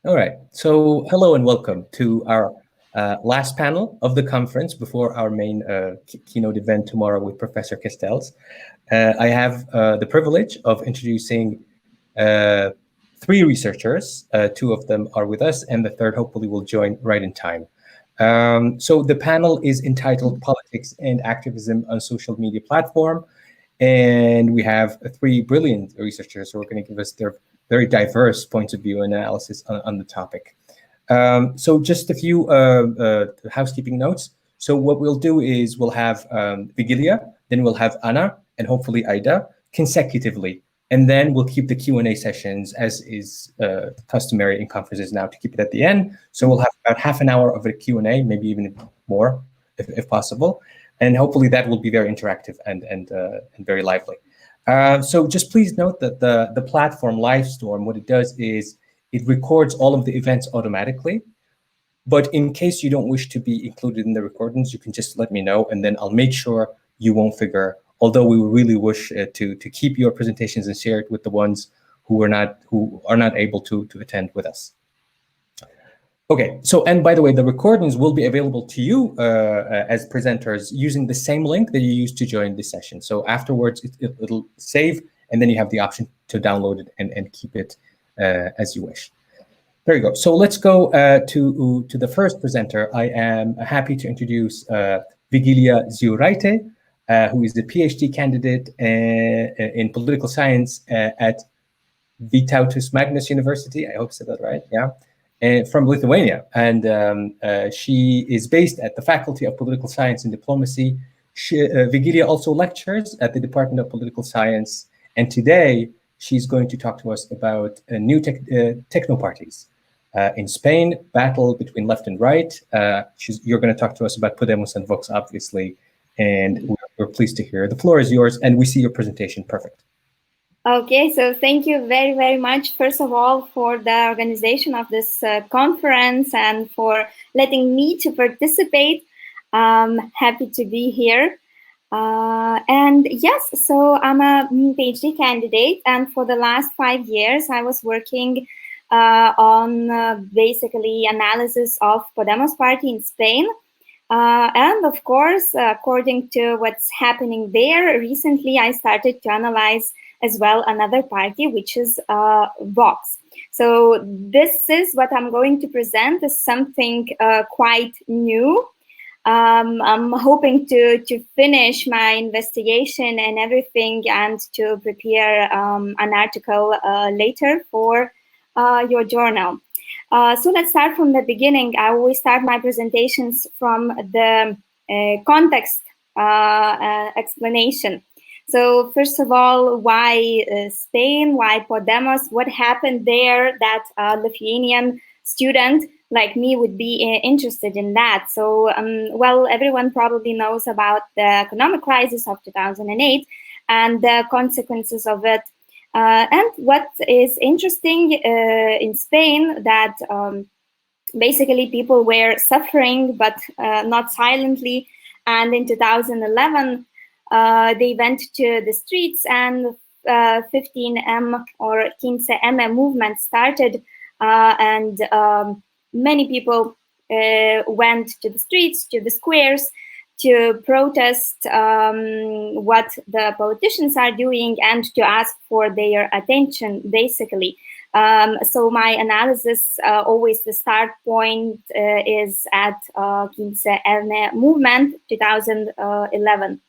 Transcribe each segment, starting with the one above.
All right. So hello and welcome to our last panel of the conference before our main keynote event tomorrow with Professor Castells. I have the privilege of introducing three researchers. Two of them are with us, and the third hopefully will join right in time. So the panel is entitled Politics and Activism on Social Media Platform. And we have three brilliant researchers who are going to give us their very diverse points of view and analysis on the topic. So just a few housekeeping notes. So what we'll do is we'll have Vigilija, then we'll have Anna, and hopefully Idah consecutively. And then we'll keep the Q&A sessions as is customary in conferences now to keep it at the end. So we'll have about half an hour of a Q&A, maybe even more if possible. And hopefully that will be very interactive and very lively. So just please note that the platform Livestorm, what it does is it records all of the events automatically. But in case you don't wish to be included in the recordings, you can just let me know, and then I'll make sure you won't figure. Although we really wish to keep your presentations and share it with the ones who are not able to attend with us. Okay, so, and by the way, the recordings will be available to you as presenters using the same link that you used to join this session. So afterwards, it'll save, and then you have the option to download it and keep it as you wish. There you go. So let's go to the first presenter. I am happy to introduce Vigilija Ziuraite, who is the PhD candidate in political science at Vytautas Magnus University. I hope I said that right, yeah. From Lithuania, and she is based at the Faculty of Political Science and Diplomacy. Vigilija also lectures at the Department of Political Science, and today she's going to talk to us about new technoparties in Spain, battle between left and right. You're going to talk to us about Podemos and Vox, obviously, and we're pleased to hear. The floor is yours, and we see your presentation perfect. Okay, so thank you very, very much, first of all, for the organization of this conference and for letting me to participate. Happy to be here. And yes, so I'm a PhD candidate, and for the last 5 years, I was working on basically analysis of Podemos party in Spain. And of course, according to what's happening there, recently I started to analyze as well another party, which is Vox. So this is what I'm going to present as something quite new. I'm hoping to finish my investigation and everything and to prepare an article later for your journal. So let's start from the beginning. I always start my presentations from the context explanation. So first of all, why Spain, why Podemos, what happened there that a Lithuanian student like me would be interested in that? So, well, everyone probably knows about the economic crisis of 2008 and the consequences of it. And what is interesting in Spain that basically people were suffering, but not silently. And in 2011, they went to the streets and 15M or 15M movement started, and many people went to the streets, to the squares, to protest what the politicians are doing and to ask for their attention, basically. So my analysis, always the start point is at 15M movement, 2011.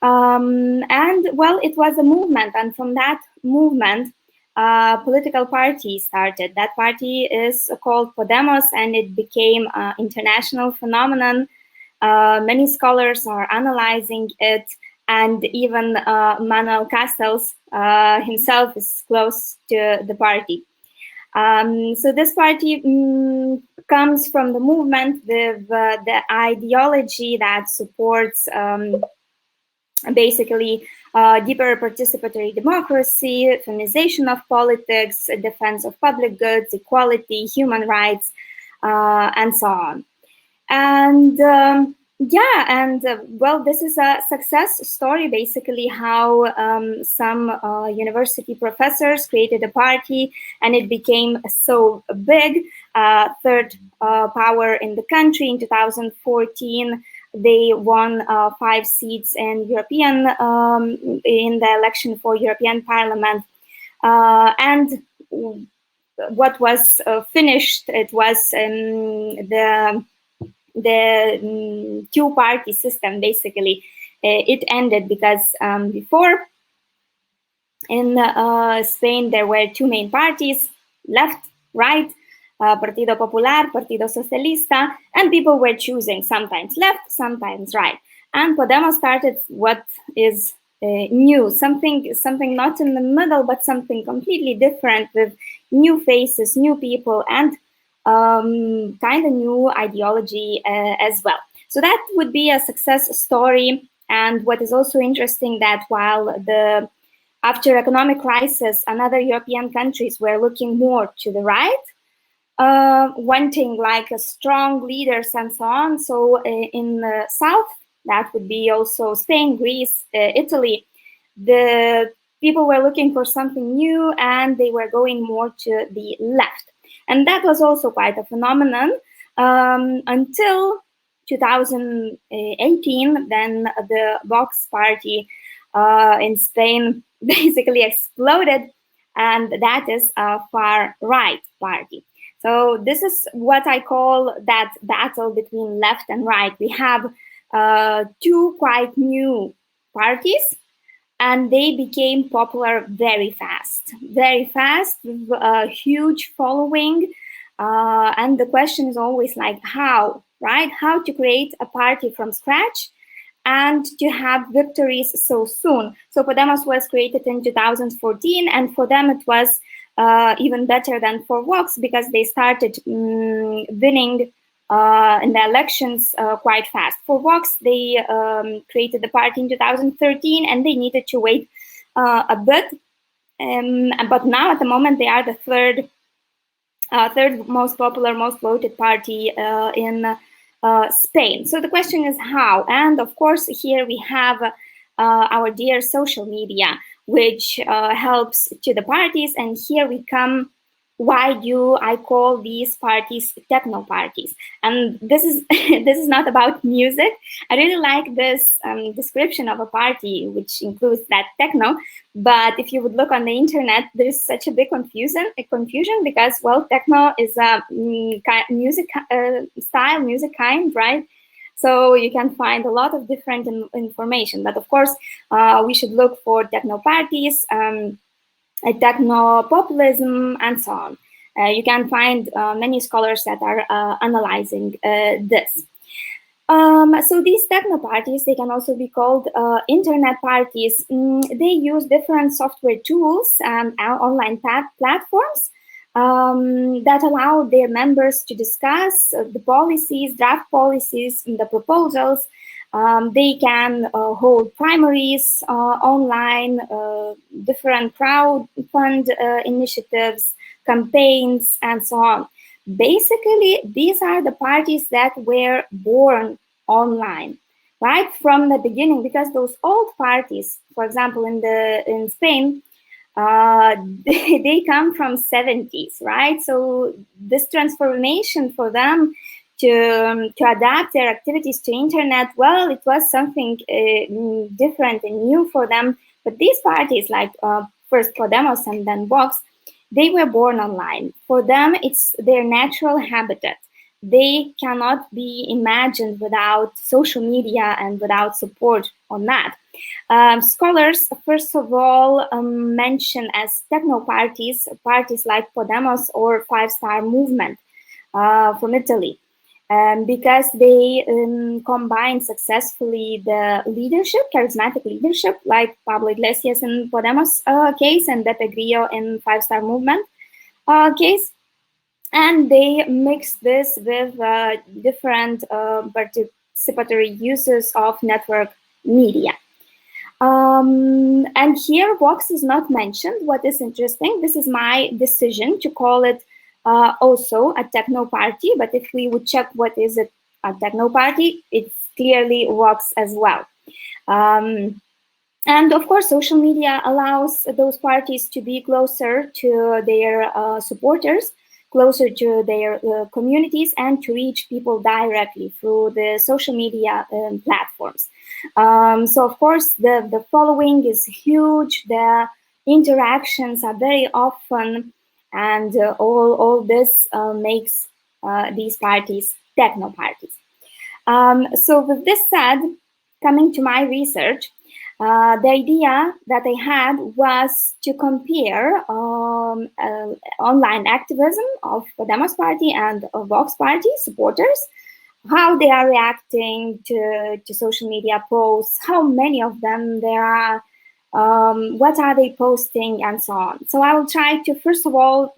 And well, it was a movement, and from that movement, political party started. That party is called Podemos, and it became an international phenomenon. Many scholars are analyzing it, and even Manuel Castells himself is close to the party. So this party comes from the movement with the ideology that supports basically deeper participatory democracy, feminization of politics, defense of public goods, equality, human rights, and so on. And Yeah, and well, this is a success story, basically, how some university professors created a party and it became so big, third power in the country. In 2014, they won 5 seats in in the election for European Parliament. And what was finished, it was the two-party system, basically. It ended because before, in Spain, there were 2 main parties, left, right, Partido Popular, Partido Socialista, and people were choosing sometimes left, sometimes right. And Podemos started what is new, something not in the middle, but something completely different, with new faces, new people, and kind of new ideology as well. So that would be a success story. And what is also interesting, that while after economic crisis, another European countries were looking more to the right, wanting like a strong leaders and so on. So in the south, that would be also Spain, Greece, Italy, the people were looking for something new and they were going more to the left. And that was also quite a phenomenon until 2018. Then the Vox party in Spain basically exploded, and that is a far right party. So this is what I call that battle between left and right. We have 2 quite new parties, and they became popular very fast, with a huge following. And the question is always like, how, right? How to create a party from scratch and to have victories so soon. So Podemos was created in 2014, and for them it was even better than for Vox, because they started winning in the elections quite fast. For Vox, they created the party in 2013, and they needed to wait a bit. But now, at the moment, they are the third most popular, most voted party in Spain. So the question is how? And of course, here we have our dear social media, which helps to the parties. And here we come, why do I call these parties techno parties? And this is this is not about music. I really like this description of a party, which includes that techno. But if you would look on the internet, there is such a big confusion because, well, techno is a music style, music kind, right? So you can find a lot of different information. But of course, we should look for techno parties, techno-populism, and so on. You can find many scholars that are analyzing this. So these techno parties, they can also be called internet parties. They use different software tools and online platforms that allow their members to discuss the policies, draft policies, the proposals. They can hold primaries online, different crowdfund initiatives, campaigns, and so on. Basically, these are the parties that were born online, right from the beginning, because those old parties, for example, in Spain, they come from 70s, right? So this transformation for them to adapt their activities to internet, well, it was something different and new for them. But these parties, like first Podemos and then Vox, they were born online. For them, it's their natural habitat. They cannot be imagined without social media and without support on that. Scholars, first of all, mention as techno parties like Podemos or Five Star Movement from Italy. Because they combine successfully the leadership, charismatic leadership, like Pablo Iglesias in Podemos case and Beppe Grillo in Five Star Movement case. And they mix this with different participatory uses of network media. And here Vox is not mentioned. What is interesting, this is my decision to call it also a techno party, but if we would check what is a techno party, it's clearly Vox as well. And of course, social media allows those parties to be closer to their supporters, closer to their communities, and to reach people directly through the social media platforms. So of course, the following is huge, the interactions are very often, and all this makes these parties technoparties. So with this said, coming to my research, the idea that I had was to compare online activism of Podemos party and Vox party supporters, how they are reacting to social media posts, how many of them there are, what are they posting, and so on. So I will try to, first of all,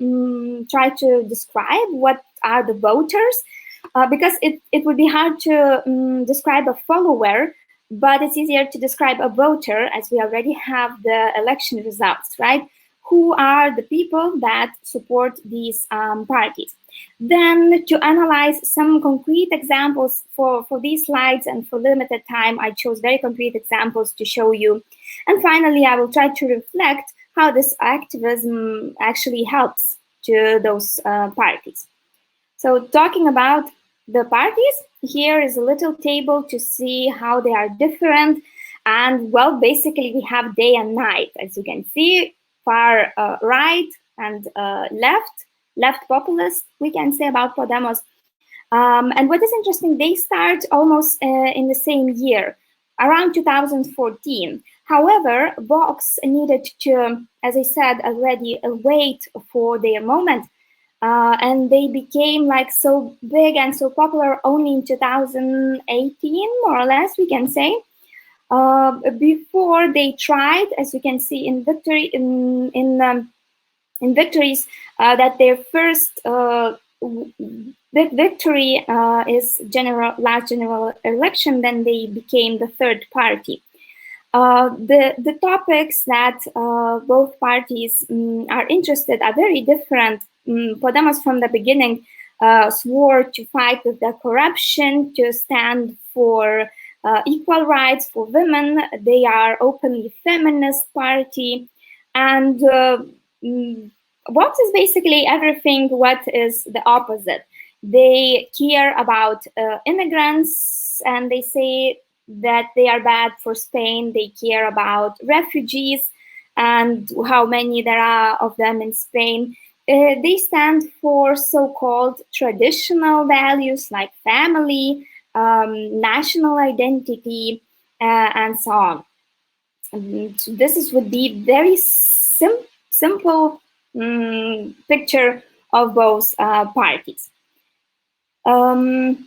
try to describe what are the voters, because it would be hard to describe a follower, but it's easier to describe a voter as we already have the election results, right? Who are the people that support these parties? Then to analyze some concrete examples for these slides, and for limited time, I chose very concrete examples to show you. And finally, I will try to reflect how this activism actually helps to those parties. So talking about the parties, here is a little table to see how they are different. And well, basically we have day and night, as you can see, far right and left populist, we can say about Podemos. And what is interesting, they start almost in the same year, around 2014. However, Vox needed to, as I said already, wait for their moment. And they became like so big and so popular only in 2018, more or less, we can say. Before they tried, as you can see in victories, that their first big victory is last general election. Then they became the third party. The topics that both parties are interested are very different. Podemos from the beginning swore to fight with the corruption, to stand for equal rights for women. They are openly feminist party, and Vox is basically everything what is the opposite. They care about immigrants, and they say that they are bad for Spain. They care about refugees and how many there are of them in Spain. They stand for so-called traditional values like family, national identity, and so on. So this would be very simple picture of both parties. Then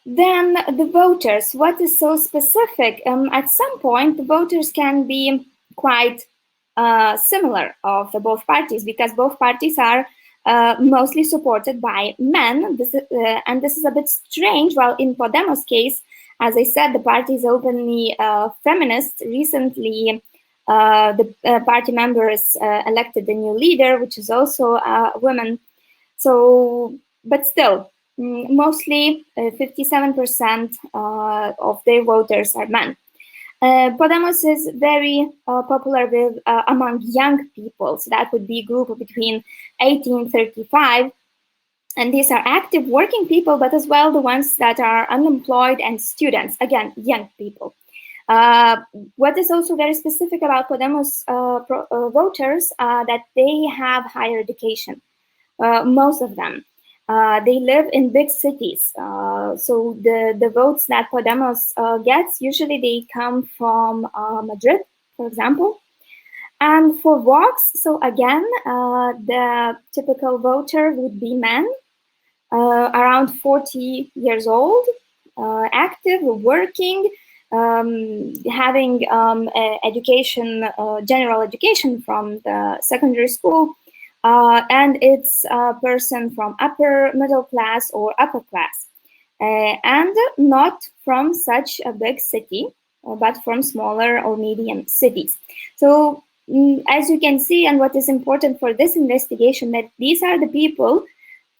the voters, what is so specific? At some point, the voters can be quite similar of the both parties, because both parties are mostly supported by men. And this is a bit strange. Well, in Podemos' case, as I said, the party is openly feminist. Recently, the party members elected a new leader, which is also a woman. So, but still, mostly 57% of their voters are men. Podemos is very popular with among young people, so that would be a group between 18 and 35, and these are active working people, but as well the ones that are unemployed and students, again, young people. What is also very specific about Podemos voters, that they have higher education, most of them. They live in big cities, so the votes that Podemos gets, usually they come from Madrid, for example. And for Vox, so again, the typical voter would be men, around 40 years old, active, working, having education, general education from the secondary school. And it's a person from upper middle class or upper class, and not from such a big city, but from smaller or medium cities. So as you can see, and what is important for this investigation, that these are the people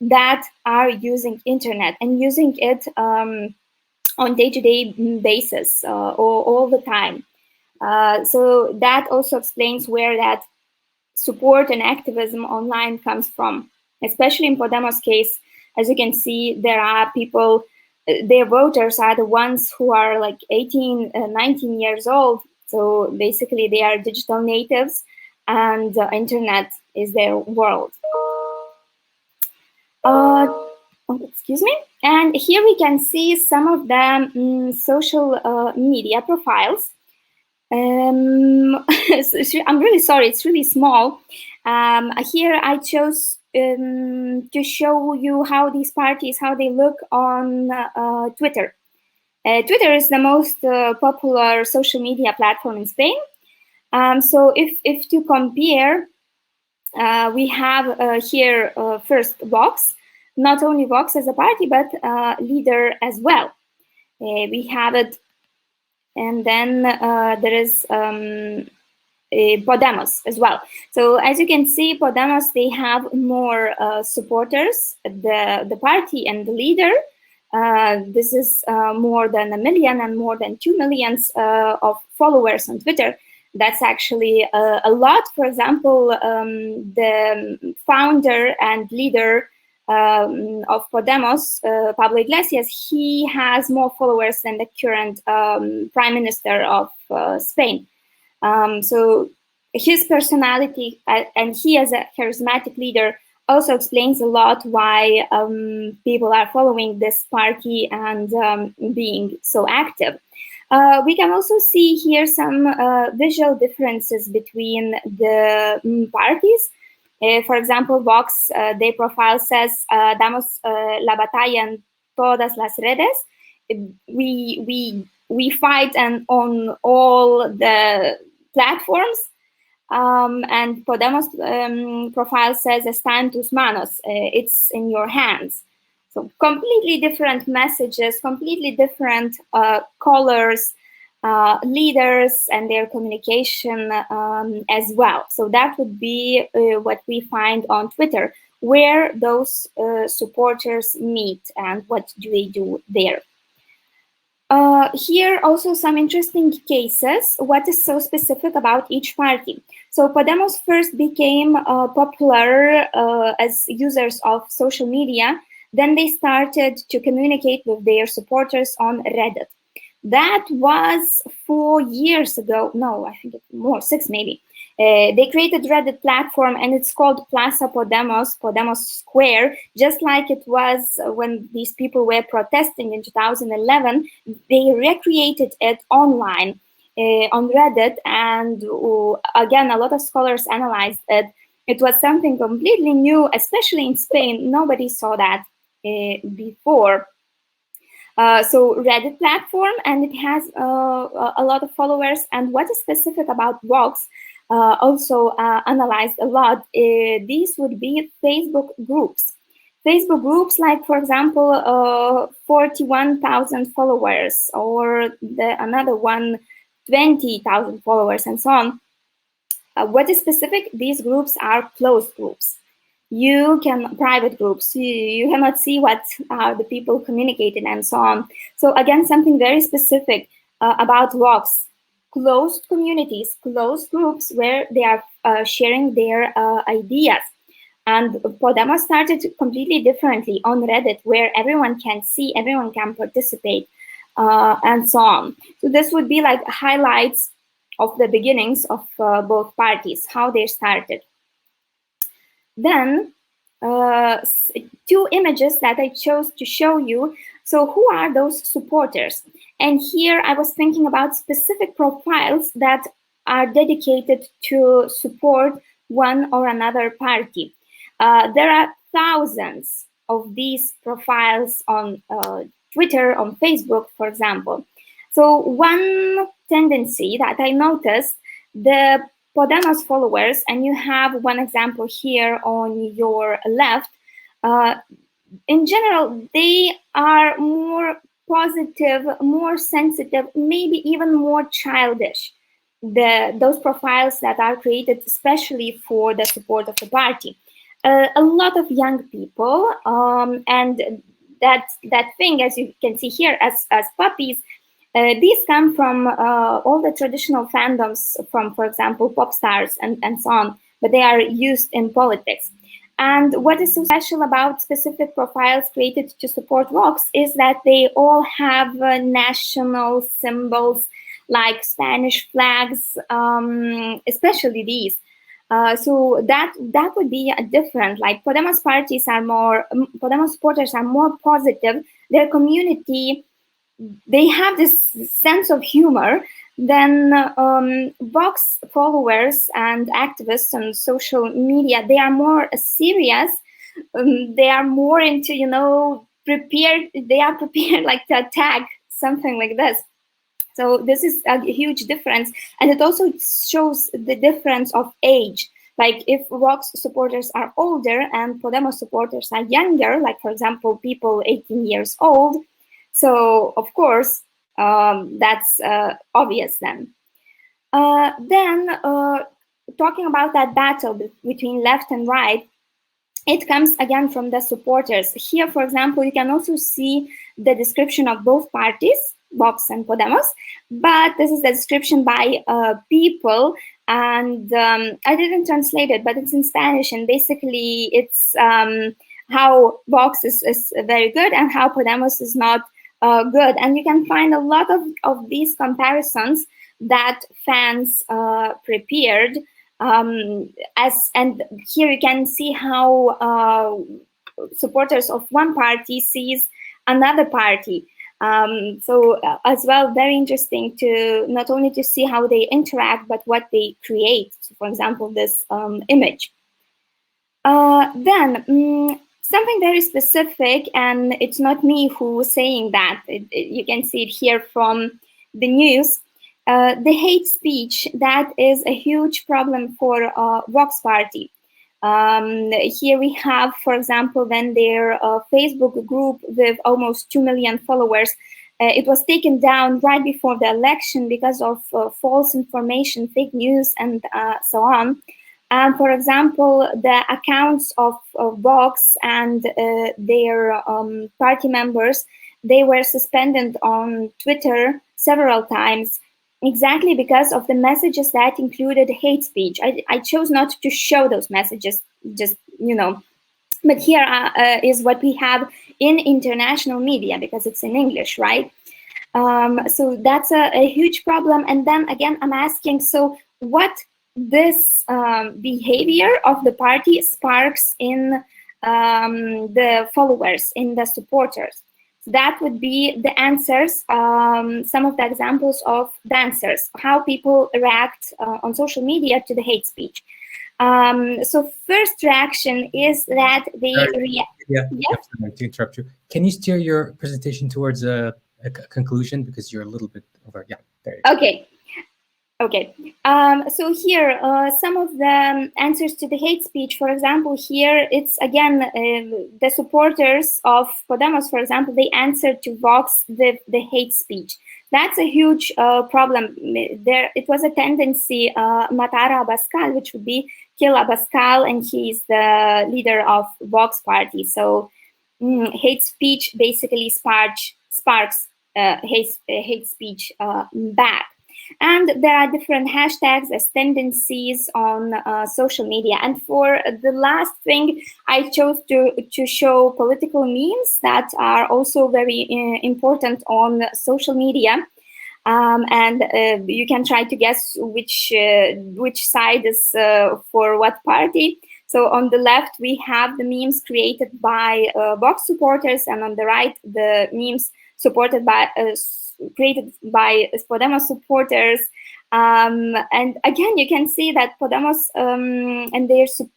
that are using internet and using it on day-to-day basis or all the time. So that also explains where that support and activism online comes from, especially in Podemos' case. As you can see, there are people, their voters are the ones who are like 18, 19 years old. So basically they are digital natives and internet is their world. Excuse me. And here we can see some of the social media profiles. I'm really sorry, it's really small. Here I chose to show you how these parties, how they look on Twitter. Twitter is the most popular social media platform in Spain. So if to compare, we have here first Vox, not only Vox as a party, but leader as well. We have it, and then there is Podemos as well. So as you can see, Podemos, they have more supporters, the party and the leader. This is more than 1 million and more than 2 million of followers on Twitter. That's actually a lot. For example, the founder and leader of Podemos, Pablo Iglesias, he has more followers than the current Prime Minister of Spain. So his personality and he as a charismatic leader also explains a lot why people are following this party and being so active. We can also see here some visual differences between the parties. For example, Vox, their profile says, damos la batalla en todas las redes. We fight on all the platforms. And Podemos profile says, está en tus manos, it's in your hands. So completely different messages, completely different colors, leaders and their communication as well. So that would be what we find on Twitter, where those supporters meet and what do they do there. Here also some interesting cases. What is so specific about each party? So Podemos first became popular as users of social media. Then they started to communicate with their supporters on Reddit. That was 4 years ago. No, I think it's more, 6 maybe. They created Reddit platform and it's called Plaza Podemos, Podemos Square, just like it was when these people were protesting in 2011. They recreated it online on Reddit, and again, a lot of scholars analyzed it. It was something completely new, especially in Spain. Nobody saw that before. So Reddit platform, and it has a lot of followers. And what is specific about Vox, also analyzed a lot, these would be Facebook groups. Facebook groups like, for example, 41,000 followers, or another one, 20,000 followers, and so on. What is specific? These groups are closed groups. You can, private groups, you cannot see what the people communicated and so on. So again, something very specific about Vox. Closed communities, closed groups where they are sharing their ideas. And Podemos started completely differently on Reddit, where everyone can see, everyone can participate, and so on. So this would be like highlights of the beginnings of both parties, how they started. Then, 2 images that I chose to show you. So who are those supporters? And here I was thinking about specific profiles that are dedicated to support one or another party. There are thousands of these profiles on Twitter, on Facebook, for example. So one tendency that I noticed, the Podemos followers, and you have one example here on your left, in general, they are more positive, more sensitive, maybe even more childish. Those profiles that are created especially for the support of the party. A lot of young people, and that thing, as you can see here, as puppies. These come from all the traditional fandoms from, for example, pop stars and so on, but they are used in politics. And what is so special about specific profiles created to support Vox is that they all have national symbols like Spanish flags, especially these. So that would be different. Like Podemos parties are more, Podemos supporters are more positive. Their community, they have this sense of humor. Then Vox followers and activists on social media, they are more serious. They are more into, you know, prepared. They are prepared like to attack, something like this. So this is a huge difference. And it also shows the difference of age. Like if Vox supporters are older and Podemos supporters are younger, like for example, people 18 years old. So of course, that's obvious then. Talking about that battle between left and right, it comes again from the supporters. Here, for example, you can also see the description of both parties, Vox and Podemos, but this is the description by people, and I didn't translate it, but it's in Spanish, and basically it's how Vox is very good and how Podemos is not good. And you can find a lot of these comparisons that fans prepared. And here you can see how supporters of one party sees another party. So as well, very interesting to not only to see how they interact, but what they create. So for example, this image. Something very specific, and it's not me who's saying that. You can see it here from the news. The hate speech, that is a huge problem for Vox Party. Here we have, for example, then their Facebook group with almost 2 million followers. It was taken down right before the election because of false information, fake news, and so on. And for example, the accounts of Vox and their party members, they were suspended on Twitter several times, exactly because of the messages that included hate speech. I chose not to show those messages, just, you know, but here is what we have in international media, because it's in English, right? So that's a huge problem. And then again, I'm asking, so what this behavior of the party sparks in the followers, in the supporters? That would be the answers, some of the examples of the answers, how people react on social media to the hate speech. So first reaction is that they react. Yeah, sorry to interrupt you. Can you steer your presentation towards a conclusion, because you're a little bit over? Yeah, there you go. Okay. Okay, so here, some of the answers to the hate speech, for example, here, it's again, the supporters of Podemos, for example, they answered to Vox the hate speech. That's a huge problem. It was a tendency, Matar Abascal, which would be kill Abascal, and he's the leader of Vox party. So hate speech basically sparks hate speech back. And there are different hashtags as tendencies on social media. And for the last thing, I chose to show political memes that are also very important on social media. And you can try to guess which side is for what party. So on the left, we have the memes created by Vox supporters, and on the right, the memes supported by created by Podemos supporters, and again you can see that Podemos and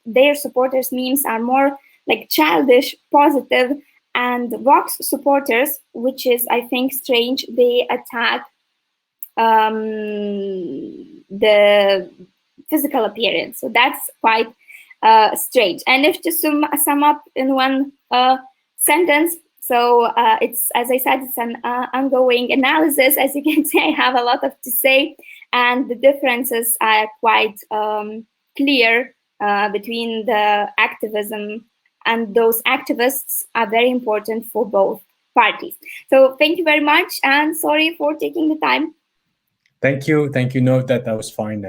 their supporters memes are more like childish, positive, and Vox supporters, which is I think strange, they attack the physical appearance. So that's quite strange. And if to sum up in one sentence. So it's, as I said, it's an ongoing analysis. As you can see, I have a lot to say, and the differences are quite clear between the activism and those activists are very important for both parties. So thank you very much, and sorry for taking the time. Thank you. No, that was fine.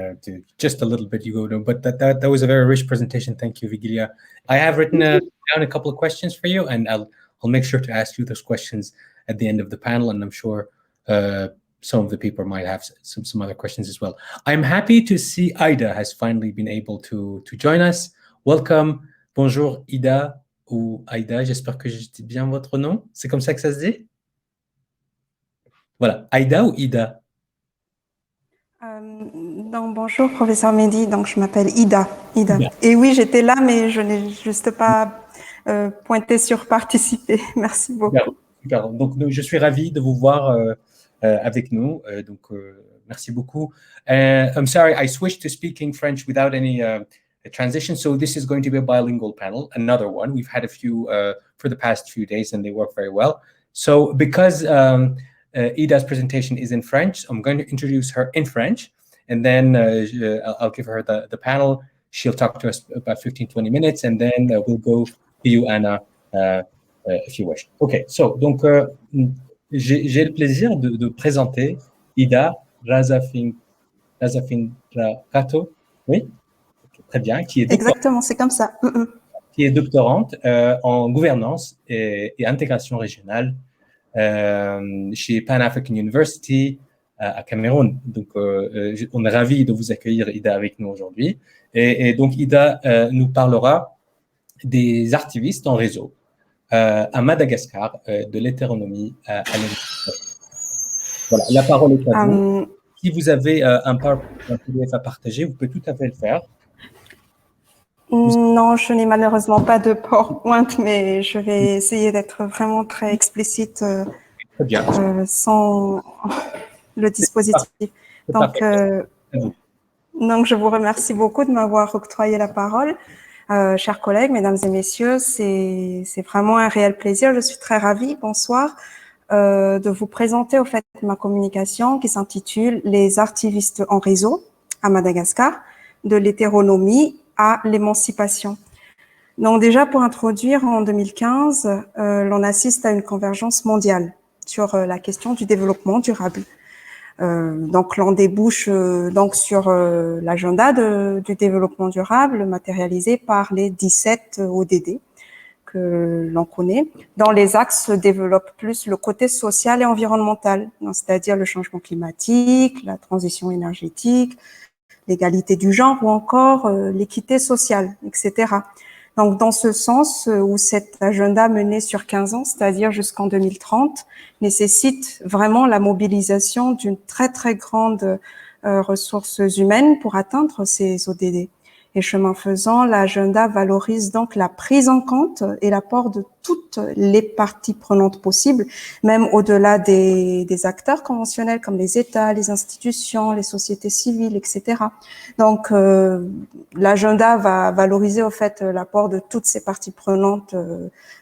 Just a little bit you go to, but that was a very rich presentation. Thank you, Vigilija. I have written down a couple of questions for you, and I'll make sure to ask you those questions at the end of the panel, and I'm sure some of the people might have some other questions as well. I'm happy to see Idah has finally been able to join us. Welcome. Bonjour, Idah ou Idah. J'espère que je dis bien votre nom. C'est comme ça que ça se dit? Voilà. Idah ou Idah? Donc, bonjour, professeur Mehdi. Donc, je m'appelle Idah. Et oui, j'étais là, mais je n'ai juste pas pointé sur participer. Merci beaucoup. Super. Donc, je suis ravi de vous voir avec nous. Merci beaucoup. I'm sorry, I switched to speaking French without any transition. So this is going to be a bilingual panel, another one. We've had a few for the past few days, and they work very well. So because Idah's presentation is in French, I'm going to introduce her in French, and then I'll give her the panel. She'll talk to us about 15-20 minutes, and then we'll go to you, Anna, if you wish. Okay, so donc j'ai le plaisir de présenter Idah Razafindrakoto, oui, très bien, qui est exactement, c'est comme ça. Qui est doctorante en gouvernance et intégration régionale chez Pan-African University à Cameroun. Donc, on est ravis de vous accueillir, Idah, avec nous aujourd'hui. Et donc, Idah nous parlera des artivistes en réseau à Madagascar, de l'hétéronomie à l'université. Voilà, la parole est à vous. Si vous avez un PDF à partager, vous pouvez tout à fait le faire. Non, je n'ai malheureusement pas de PowerPoint, mais je vais essayer d'être vraiment très explicite sans le dispositif. Donc, je vous remercie beaucoup de m'avoir octroyé la parole. Chers collègues, mesdames et messieurs, c'est vraiment un réel plaisir. Je suis très ravie, bonsoir, de vous présenter au fait ma communication qui s'intitule « Les artivistes en réseau à Madagascar, de l'hétéronomie à l'émancipation ». Donc déjà, pour introduire, en 2015, l'on assiste à une convergence mondiale sur la question du développement durable. Donc l'on débouche donc sur l'agenda du développement durable matérialisé par les 17 ODD que l'on connaît. Dans les axes se développe plus le côté social et environnemental, c'est-à-dire le changement climatique, la transition énergétique, l'égalité du genre ou encore l'équité sociale, etc. Donc, dans ce sens où cet agenda mené sur 15 ans, c'est-à-dire jusqu'en 2030, nécessite vraiment la mobilisation d'une très, très grande ressources humaines pour atteindre ces ODD. Et chemin faisant, l'agenda valorise donc la prise en compte et l'apport de toutes les parties prenantes possibles, même au-delà des acteurs conventionnels comme les États, les institutions, les sociétés civiles, etc. Donc, l'agenda va valoriser au fait l'apport de toutes ces parties prenantes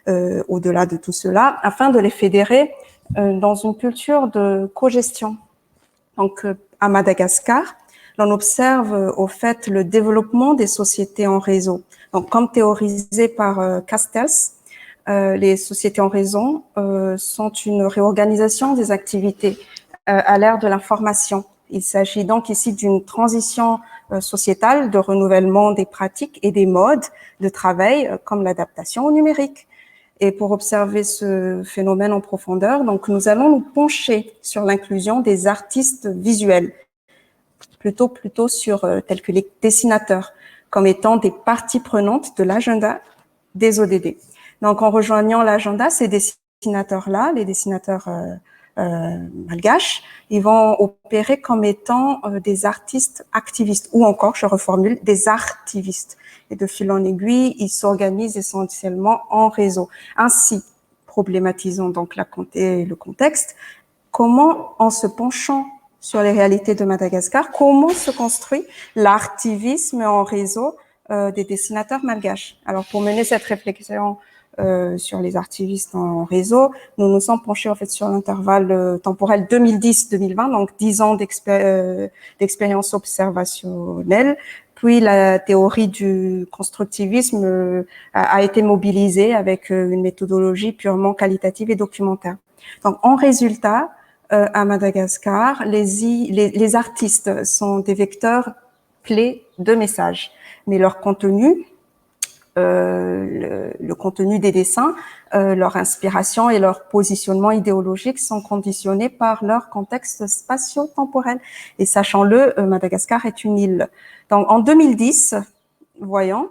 au-delà de tout cela, afin de les fédérer dans une culture de cogestion. Donc, à Madagascar, l'on observe au fait le développement des sociétés en réseau. Donc, comme théorisé par Castells, les sociétés en réseau sont une réorganisation des activités à l'ère de l'information. Il s'agit donc ici d'une transition sociétale de renouvellement des pratiques et des modes de travail comme l'adaptation au numérique. Et pour observer ce phénomène en profondeur, donc nous allons nous pencher sur l'inclusion des artistes visuels, plutôt sur tels que les dessinateurs, comme étant des parties prenantes de l'agenda des ODD. Donc, en rejoignant l'agenda, ces dessinateurs-là, les dessinateurs malgaches, ils vont opérer comme étant des artistes activistes, ou encore, je reformule, des artivistes. Et de fil en aiguille, ils s'organisent essentiellement en réseau. Ainsi, problématisons donc le contexte, comment, en se penchant sur les réalités de Madagascar, comment se construit l'artivisme en réseau des dessinateurs malgaches. Alors, pour mener cette réflexion sur les artivistes en réseau, nous nous sommes penchés en fait sur l'intervalle temporel 2010-2020, donc 10 ans d'expérience observationnelle, Puis la théorie du constructivisme a été mobilisée avec une méthodologie purement qualitative et documentaire. Donc en résultat, à Madagascar, les artistes sont des vecteurs clés de messages, mais leur contenu, le contenu des dessins, leur inspiration et leur positionnement idéologique sont conditionnés par leur contexte spatio-temporel. Et sachant-le, Madagascar est une île. Donc en 2010, voyons,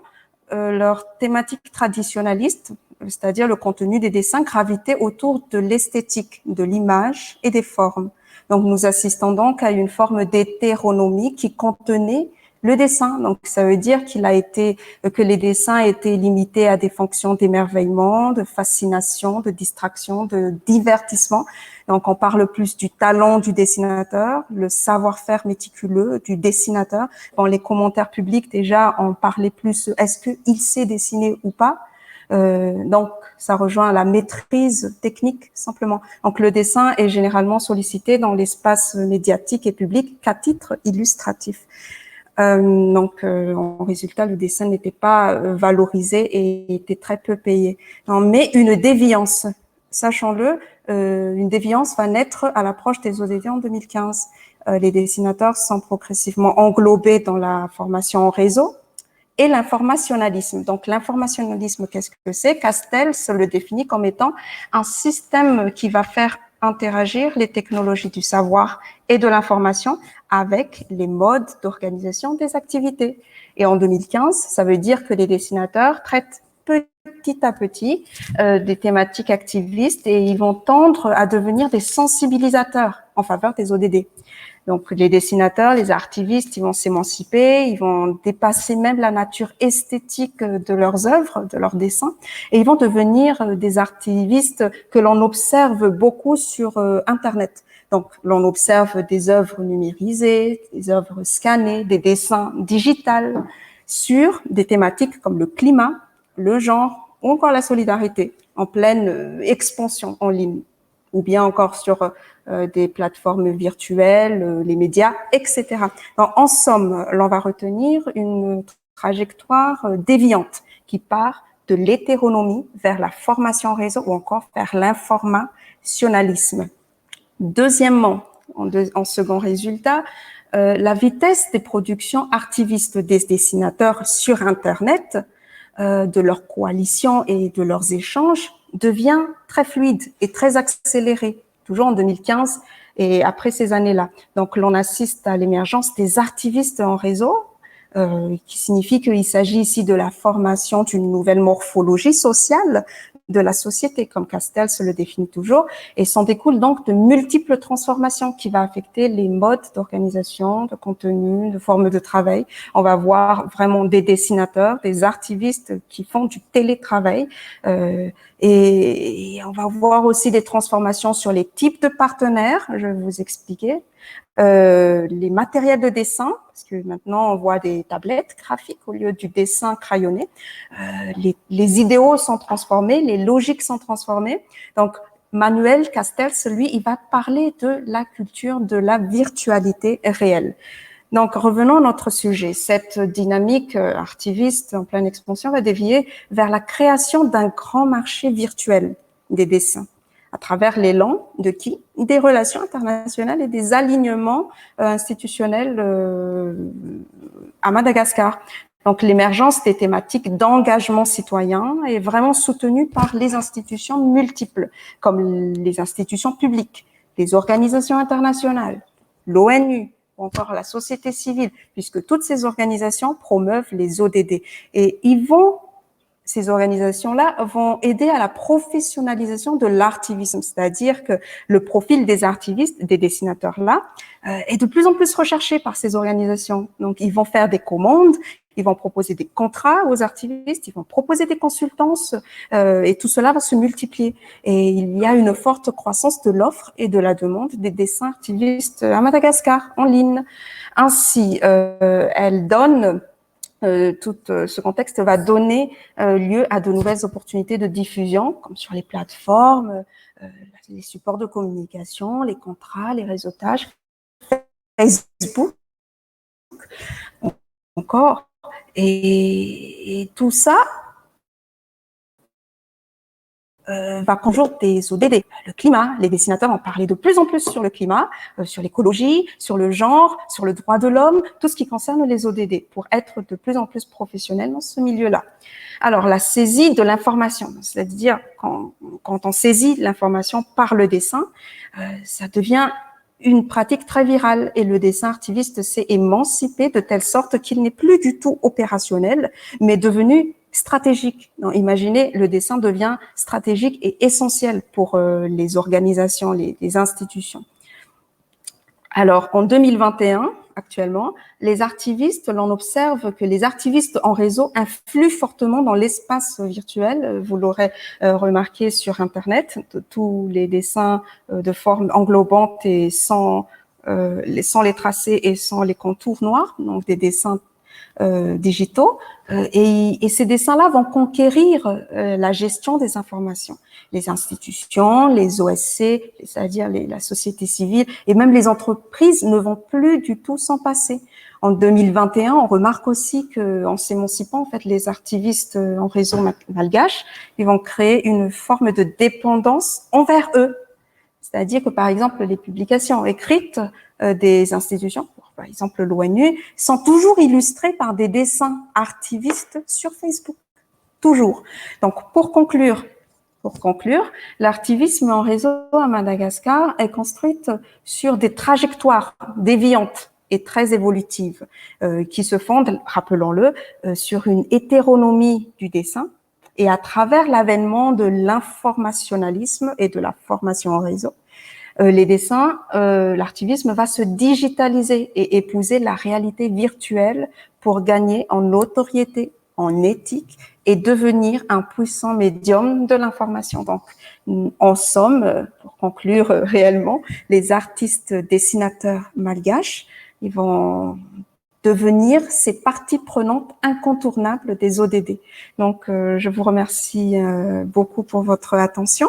leur thématique traditionnaliste, c'est-à-dire le contenu des dessins, gravitait autour de l'esthétique, de l'image et des formes. Donc nous assistons donc à une forme d'hétéronomie qui contenait le dessin. Donc ça veut dire que les dessins étaient limités à des fonctions d'émerveillement, de fascination, de distraction, de divertissement. Donc on parle plus du talent du dessinateur, le savoir-faire méticuleux du dessinateur. Dans les commentaires publics déjà, on parlait plus est-ce qu'il sait dessiner ou pas. Donc ça rejoint la maîtrise technique simplement. Donc le dessin est généralement sollicité dans l'espace médiatique et public qu'à titre illustratif. En résultat, le dessin n'était pas valorisé et était très peu payé. Non, mais une déviance, sachons-le, une déviance va naître à l'approche des ODD en 2015. Les dessinateurs sont progressivement englobés dans la formation en réseau et l'informationnalisme. Donc l'informationnalisme, qu'est-ce que c'est? Castells le définit comme étant un système qui va faire interagir les technologies du savoir et de l'information avec les modes d'organisation des activités. Et en 2015, ça veut dire que les dessinateurs traitent petit à petit des thématiques activistes et ils vont tendre à devenir des sensibilisateurs en faveur des ODD. Donc les dessinateurs, les artivistes, ils vont s'émanciper, ils vont dépasser même la nature esthétique de leurs œuvres, de leurs dessins, et ils vont devenir des artivistes que l'on observe beaucoup sur Internet. Donc l'on observe des œuvres numérisées, des œuvres scannées, des dessins digitales sur des thématiques comme le climat, le genre ou encore la solidarité en pleine expansion en ligne, ou bien encore sur des plateformes virtuelles, les médias, etc. Donc, en somme, l'on va retenir une trajectoire déviante qui part de l'hétéronomie vers la formation en réseau ou encore vers l'informationnalisme. Deuxièmement, en second résultat, la vitesse des productions artivistes des dessinateurs sur Internet, de leurs coalitions et de leurs échanges devient très fluide et très accélérée, toujours en 2015 et après ces années-là. Donc, l'on assiste à l'émergence des artivistes en réseau, qui signifie qu'il s'agit ici de la formation d'une nouvelle morphologie sociale de la société, comme Castells le définit toujours, et s'en découle donc de multiples transformations qui va affecter les modes d'organisation, de contenu, de forme de travail. On va voir vraiment des dessinateurs, des artivistes qui font du télétravail, et on va voir aussi des transformations sur les types de partenaires, je vais vous expliquer. Les matériels de dessin, parce que maintenant on voit des tablettes graphiques au lieu du dessin crayonné. Les idéaux sont transformés, les logiques sont transformées. Donc Manuel Castells, lui, il va parler de la culture de la virtualité réelle. Donc revenons à notre sujet. Cette dynamique artiviste en pleine expansion va dévier vers la création d'un grand marché virtuel des dessins, à travers l'élan de qui? Des relations internationales et des alignements institutionnels à Madagascar. Donc l'émergence des thématiques d'engagement citoyen est vraiment soutenue par les institutions multiples, comme les institutions publiques, les organisations internationales, l'ONU, ou encore la société civile, puisque toutes ces organisations promeuvent les ODD. Et ces organisations-là vont aider à la professionnalisation de l'artivisme, c'est-à-dire que le profil des artivistes, des dessinateurs-là, est de plus en plus recherché par ces organisations. Donc, ils vont faire des commandes, ils vont proposer des contrats aux artivistes, ils vont proposer des consultances, et tout cela va se multiplier. Et il y a une forte croissance de l'offre et de la demande des dessins artivistes à Madagascar, en ligne. Ainsi, elle donne... tout ce contexte va donner lieu à de nouvelles opportunités de diffusion, comme sur les plateformes, les supports de communication, les contrats, les réseautages, Facebook, encore Et tout ça va conjoindre des ODD. Le climat, les dessinateurs ont parlé de plus en plus sur le climat, sur l'écologie, sur le genre, sur le droit de l'homme, tout ce qui concerne les ODD, pour être de plus en plus professionnels dans ce milieu-là. Alors, la saisie de l'information, c'est-à-dire quand on saisit l'information par le dessin, ça devient une pratique très virale et le dessin artiviste s'est émancipé de telle sorte qu'il n'est plus du tout opérationnel, mais devenu stratégique. Donc, imaginez, le dessin devient stratégique et essentiel pour les organisations, les institutions. Alors, en 2021, actuellement, les artivistes, l'on observe que les artivistes en réseau influent fortement dans l'espace virtuel. Vous l'aurez remarqué sur Internet, tous les dessins de forme englobante et sans les tracés et sans les contours noirs, donc des dessins digitaux. Et ces dessins-là vont conquérir la gestion des informations. Les institutions, les OSC, c'est-à-dire la société civile, et même les entreprises ne vont plus du tout s'en passer. En 2021, on remarque aussi qu'en s'émancipant, en fait, les artivistes en réseau malgache, ils vont créer une forme de dépendance envers eux. C'est-à-dire que, par exemple, les publications écrites des institutions, par exemple l'ONU, sont toujours illustrées par des dessins artivistes sur Facebook. Toujours. Donc, pour conclure, l'artivisme en réseau à Madagascar est construite sur des trajectoires déviantes et très évolutives qui se fondent, rappelons-le, sur une hétéronomie du dessin et à travers l'avènement de l'informationnalisme et de la formation en réseau. Les dessins, l'artivisme va se digitaliser et épouser la réalité virtuelle pour gagner en notoriété, en éthique et devenir un puissant médium de l'information. Donc, en somme, pour conclure réellement, les artistes dessinateurs malgaches, ils vont devenir ces parties prenantes incontournables des ODD. Donc, je vous remercie beaucoup pour votre attention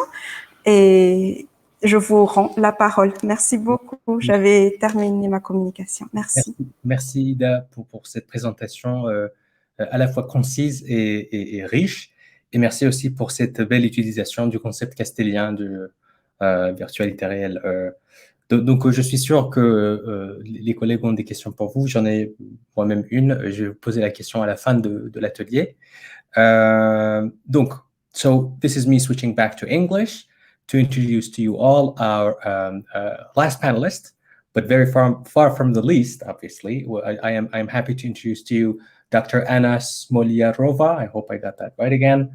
et je vous rends la parole. Merci beaucoup. J'avais terminé ma communication. Merci. Merci Idah pour cette présentation à la fois concise et riche. Et merci aussi pour cette belle utilisation du concept castelien de virtualité réelle. Donc, je suis sûr que les collègues ont des questions pour vous. J'en ai moi-même une. Je vais vous poser la question à la fin de l'atelier. Donc, so this is me switching back to English to introduce to you all our last panelist, but very far from the least, obviously. I'm happy to introduce to you Dr. Anna Smoliarova. I hope I got that right again.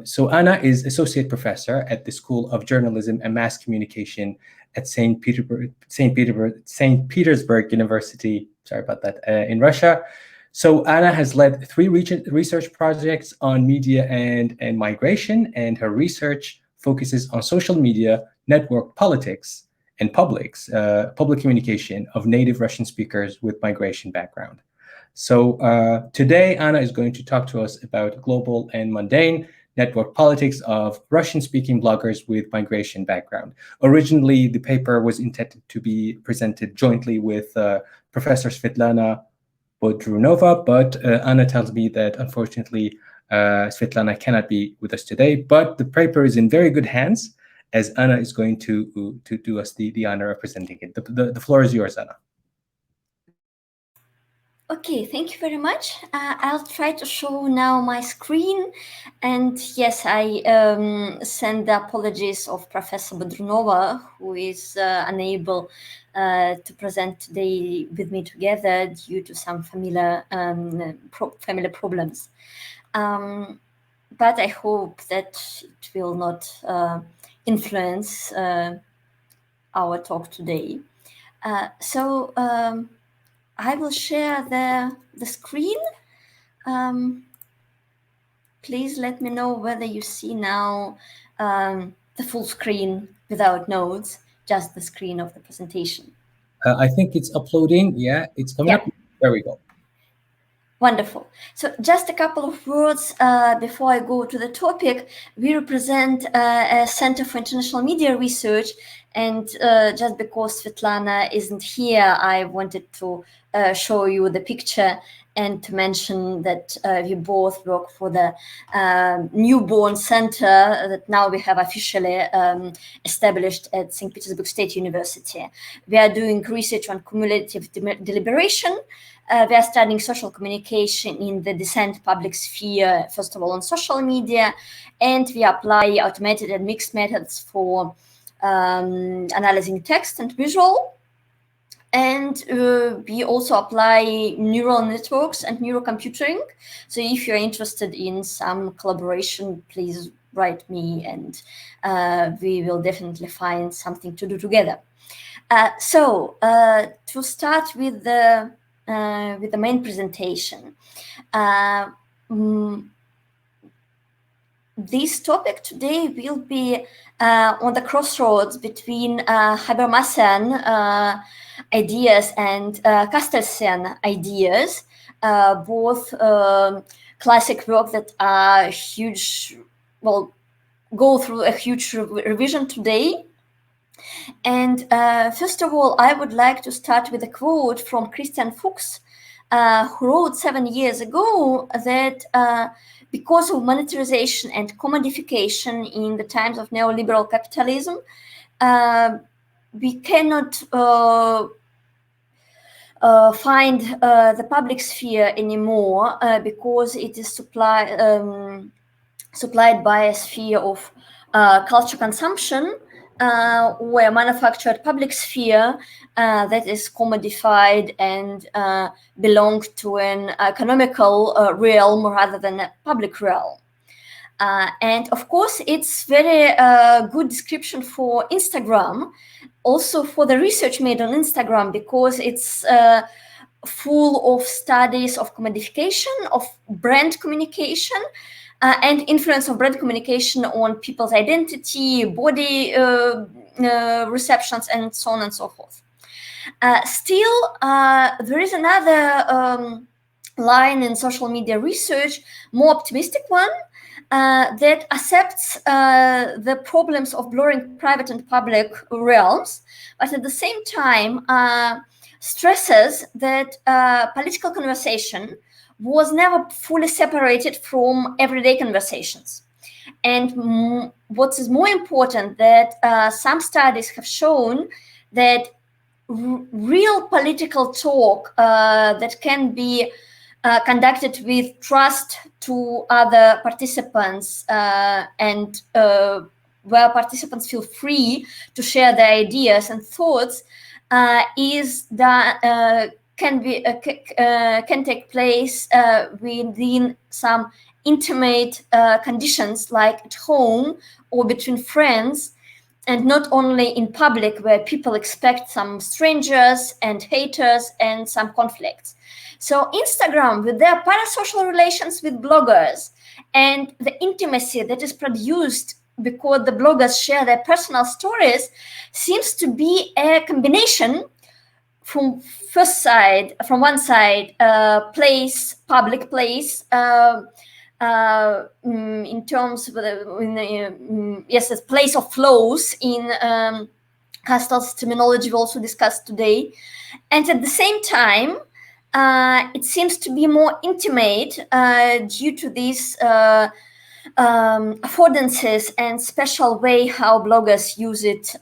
So Anna is associate professor at the School of Journalism and Mass Communication at St. Petersburg University. Sorry about that, in Russia. So Anna has led 3 research projects on media and migration, and her research focuses on social media, network politics, and public communication of native Russian speakers with migration background. So today, Anna is going to talk to us about global and mundane network politics of Russian-speaking bloggers with migration background. Originally, the paper was intended to be presented jointly with Professor Svetlana Bodrunova, but Anna tells me that unfortunately Svetlana cannot be with us today, but the paper is in very good hands as Anna is going to do us the honor of presenting it. The floor is yours, Anna. Okay, thank you very much. I'll try to show now my screen. And yes, I send the apologies of Professor Bodrunova, who is unable to present today with me together due to some family problems. But I hope that it will not influence our talk today. I will share the screen. Please let me know whether you see now the full screen without notes, just the screen of the presentation. I think it's uploading. Yeah, it's coming up. There we go. Wonderful. So just a couple of words before I go to the topic. We represent a Center for International Media Research, and just because Svetlana isn't here, I wanted to show you the picture and to mention that we both work for the Newborn Center that now we have officially established at St. Petersburg State University. We are doing research on cumulative deliberation. We are studying social communication in the decent public sphere, first of all on social media, and we apply automated and mixed methods for analyzing text and visual. And we also apply neural networks and neurocomputing. So if you're interested in some collaboration, please write me, and we will definitely find something to do together. So to start with the main presentation, this topic today will be on the crossroads between Habermasian ideas and Castellsian ideas, both classic work that are huge, well, go through a huge revision today. And first of all, I would like to start with a quote from Christian Fuchs, who wrote 7 years ago that because of monetarization and commodification in the times of neoliberal capitalism, we cannot find the public sphere anymore because it is supplied by a sphere of culture consumption or a manufactured public sphere that is commodified and belong to an economical realm rather than a public realm. And of course, it's very good description for Instagram, also for the research made on Instagram, because it's full of studies of commodification, of brand communication, and influence of brand communication on people's identity, body receptions, and so on and so forth. Still, there is another line in social media research, more optimistic one, that accepts the problems of blurring private and public realms, but at the same time stresses that political conversation was never fully separated from everyday conversations. And what is more important, that some studies have shown that real political talk that can be conducted with trust to other participants and where participants feel free to share their ideas and thoughts is that can take place within some intimate conditions, like at home or between friends, and not only in public, where people expect some strangers and haters and some conflicts. So Instagram, with their parasocial relations with bloggers and the intimacy that is produced because the bloggers share their personal stories, seems to be a combination from one side, place, public place, in terms of yes, a place of flows in Castell's terminology we also discussed today, and at the same time, it seems to be more intimate due to these affordances and special way how bloggers use it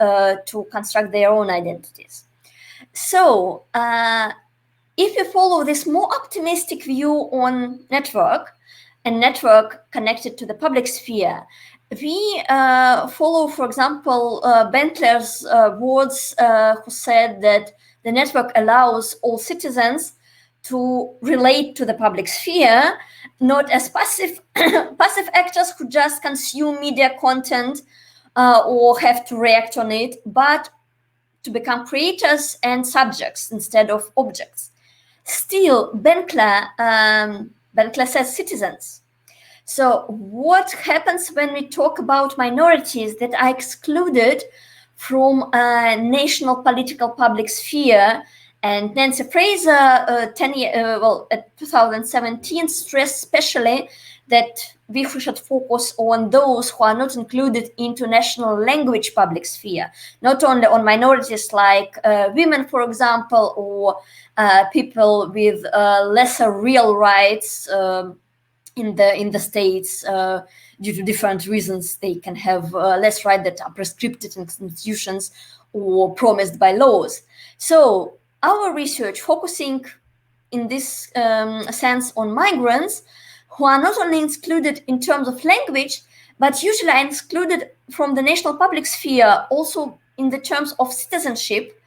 to construct their own identities. So, if you follow this more optimistic view on network and network connected to the public sphere, we follow, for example, Bentler's words, who said that the network allows all citizens to relate to the public sphere, not as passive actors who just consume media content or have to react on it, but to become creators and subjects instead of objects. Still, Benkler says citizens. So what happens when we talk about minorities that are excluded from a national political public sphere? And Nancy Fraser, 2017, stressed especially that we should focus on those who are not included into national language public sphere, not only on minorities like women, for example, or people with lesser real rights in the states due to different reasons. They can have less rights that are prescribed in institutions or promised by laws. So our research focusing in this sense on migrants who are not only excluded in terms of language, but usually are excluded from the national public sphere also in the terms of citizenship,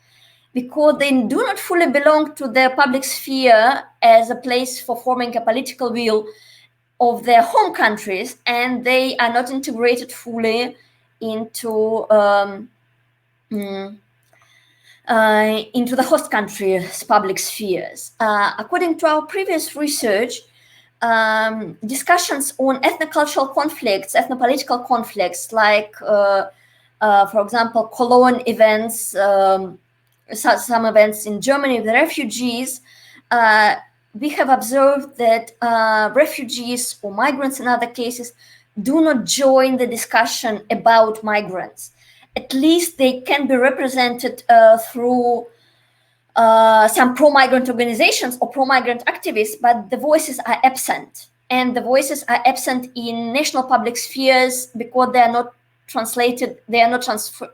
because they do not fully belong to the public sphere as a place for forming a political will of their home countries, and they are not integrated fully into the host country's public spheres. According to our previous research, discussions on ethnocultural conflicts, ethnopolitical conflicts, like, for example, Cologne events, some events in Germany with refugees, we have observed that refugees or migrants in other cases do not join the discussion about migrants. At least they can be represented through some pro-migrant organizations or pro-migrant activists, but the voices are absent. And the voices are absent in national public spheres because they are not translated, they are not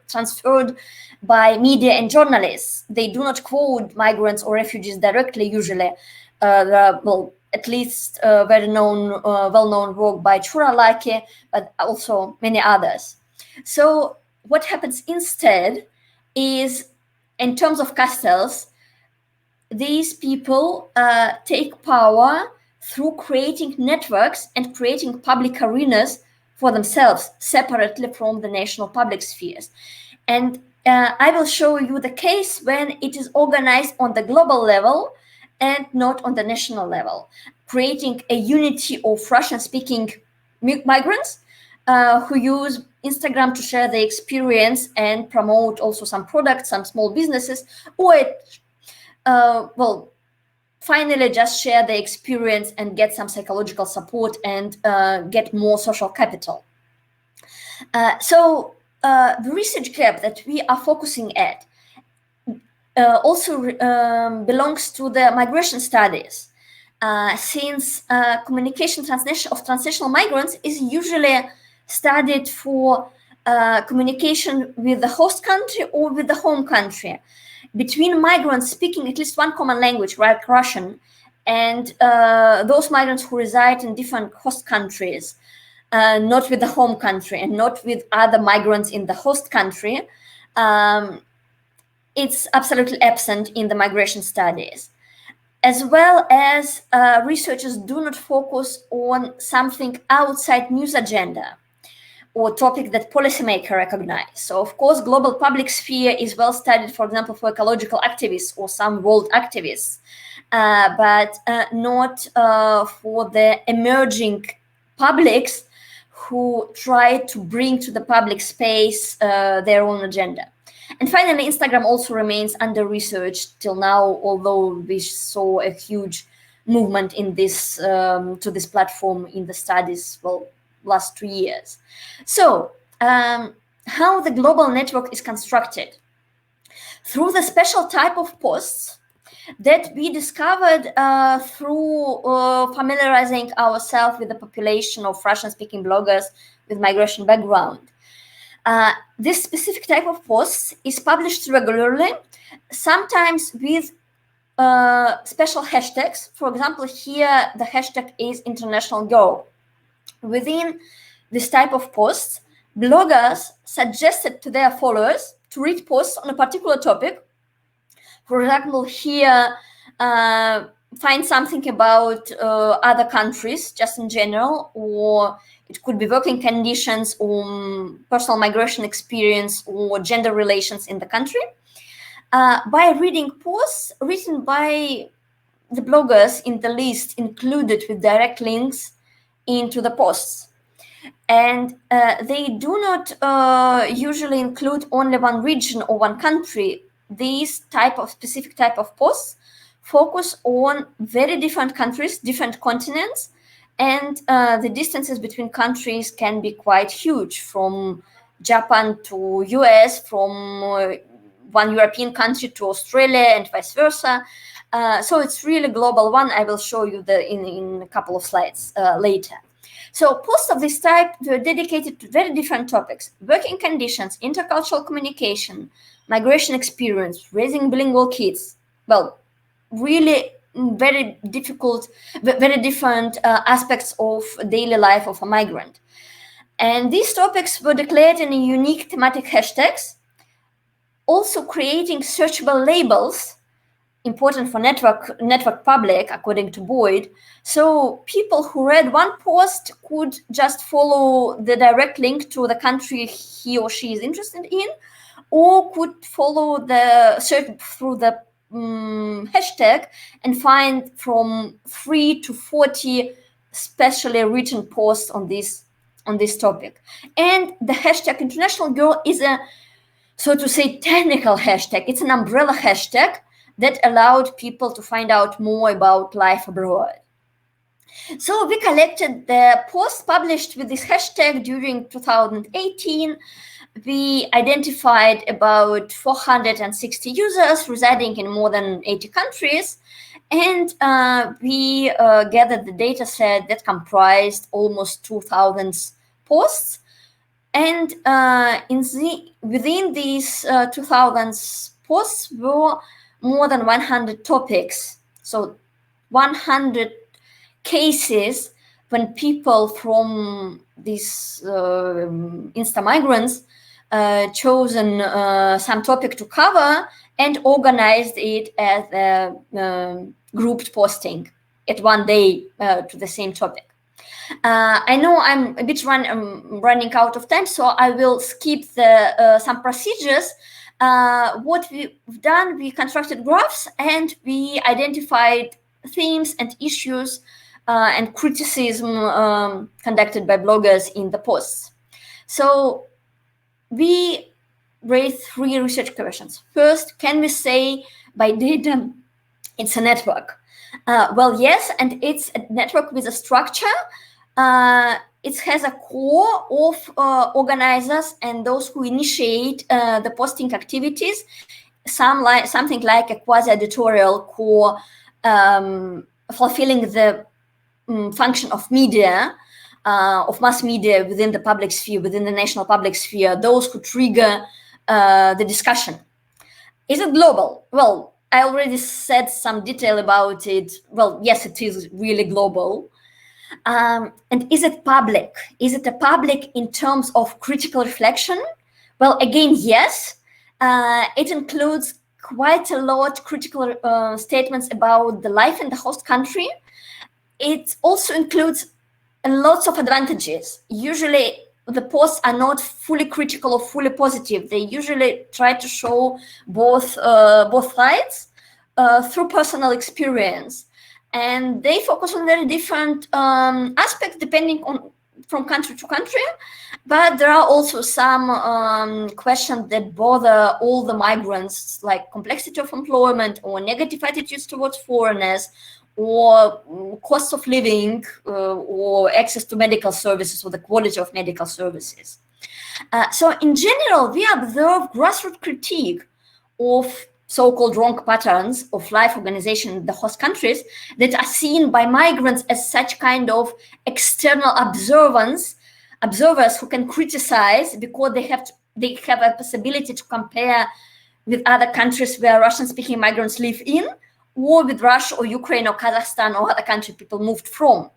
transferred by media and journalists. They do not quote migrants or refugees directly, usually. Well, at least well-known work by Churalake, but also many others. So what happens instead is, in terms of castles, these people take power through creating networks and creating public arenas for themselves, separately from the national public spheres. And I will show you the case when it is organized on the global level and not on the national level, creating a unity of Russian-speaking migrants who use Instagram to share their experience and promote also some products, some small businesses, or well, finally just share their experience and get some psychological support and get more social capital. So the research gap that we are focusing at also belongs to the migration studies, since communication of transnational migrants is usually studied for communication with the host country or with the home country, between migrants speaking at least one common language, like Russian, and those migrants who reside in different host countries, not with the home country and not with other migrants in the host country. It's absolutely absent in the migration studies. As well as researchers do not focus on something outside news agenda or topic that policymakers recognize. So of course, global public sphere is well studied, for example, for ecological activists or some world activists, but not for the emerging publics who try to bring to the public space their own agenda. And finally, Instagram also remains under research till now, although we saw a huge movement in this to this platform in the studies, well, last 2 years. So how the global network is constructed? Through the special type of posts that we discovered through familiarizing ourselves with the population of Russian-speaking bloggers with migration background. This specific type of posts is published regularly, sometimes with special hashtags. For example, here the hashtag is International Girl. Within this type of posts, bloggers suggested to their followers to read posts on a particular topic. For example, here, find something about other countries, just in general, or it could be working conditions or personal migration experience or gender relations in the country. By reading posts written by the bloggers in the list included with direct links into the posts. And they do not usually include only one region or one country. These specific type of posts focus on very different countries, different continents, And the distances between countries can be quite huge, from Japan to US, from one European country to Australia, and vice versa. So it's really global one. I will show you in a couple of slides later. So posts of this type were dedicated to very different topics: working conditions, intercultural communication, migration experience, raising bilingual kids. Well, really very difficult, very different aspects of daily life of a migrant. And these topics were declared in unique thematic hashtags, also creating searchable labels, important for network public, according to Boyd. So people who read one post could just follow the direct link to the country he or she is interested in, or could follow the search through the hashtag and find from 3 to 40 specially written posts on this topic. And the hashtag International Girl is a, so to say, technical hashtag. It's an umbrella hashtag that allowed people to find out more about life abroad. So we collected the posts published with this hashtag during 2018. We identified about 460 users residing in more than 80 countries, and we gathered the data set that comprised almost 2,000 posts. And within these 2,000 posts were more than 100 topics. So 100 cases when people from these Insta migrants chosen some topic to cover and organized it as a grouped posting at one day to the same topic. I know I'm a bit running out of time, so I will skip some procedures. What we've done, we constructed graphs and we identified themes and issues and criticism conducted by bloggers in the posts. So we raised 3 research questions. First, can we say by data it's a network? Well, yes, and it's a network with a structure. It has a core of organizers and those who initiate the posting activities, something like a quasi-editorial core fulfilling the function of media, of mass media within the public sphere, within the national public sphere, those who trigger the discussion. Is it global? Well, I already said some detail about it. Well, yes, it is really global. And is it public? Is it a public in terms of critical reflection? Well, again, yes. It includes quite a lot critical statements about the life in the host country. It also includes lots of advantages. Usually, the posts are not fully critical or fully positive. They usually try to show both sides through personal experience. And they focus on very different aspects depending on from country to country. But there are also some questions that bother all the migrants, like complexity of employment or negative attitudes towards foreigners, or cost of living, or access to medical services, or the quality of medical services. So in general, we observe grassroots critique of so-called wrong patterns of life organization in the host countries that are seen by migrants as such kind of external observers who can criticize because they have a possibility to compare with other countries where Russian-speaking migrants live in, or with Russia or Ukraine or Kazakhstan or other country people moved from.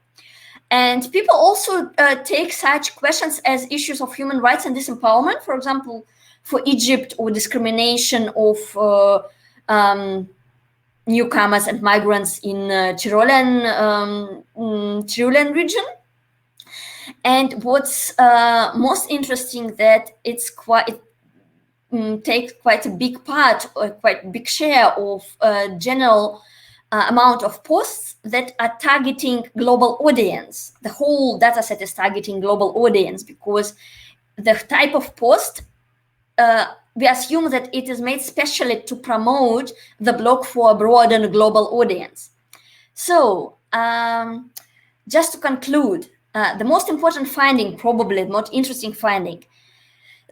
And people also take such questions as issues of human rights and disempowerment, for example, for Egypt, or discrimination of newcomers and migrants in Tyrolean region. And what's most interesting that it's takes quite a big part, or quite big share of general amount of posts that are targeting global audience. The whole data set is targeting global audience because the type of post, we assume that it is made specially to promote the blog for a broader global audience. So just to conclude, the most important finding, probably the most interesting finding,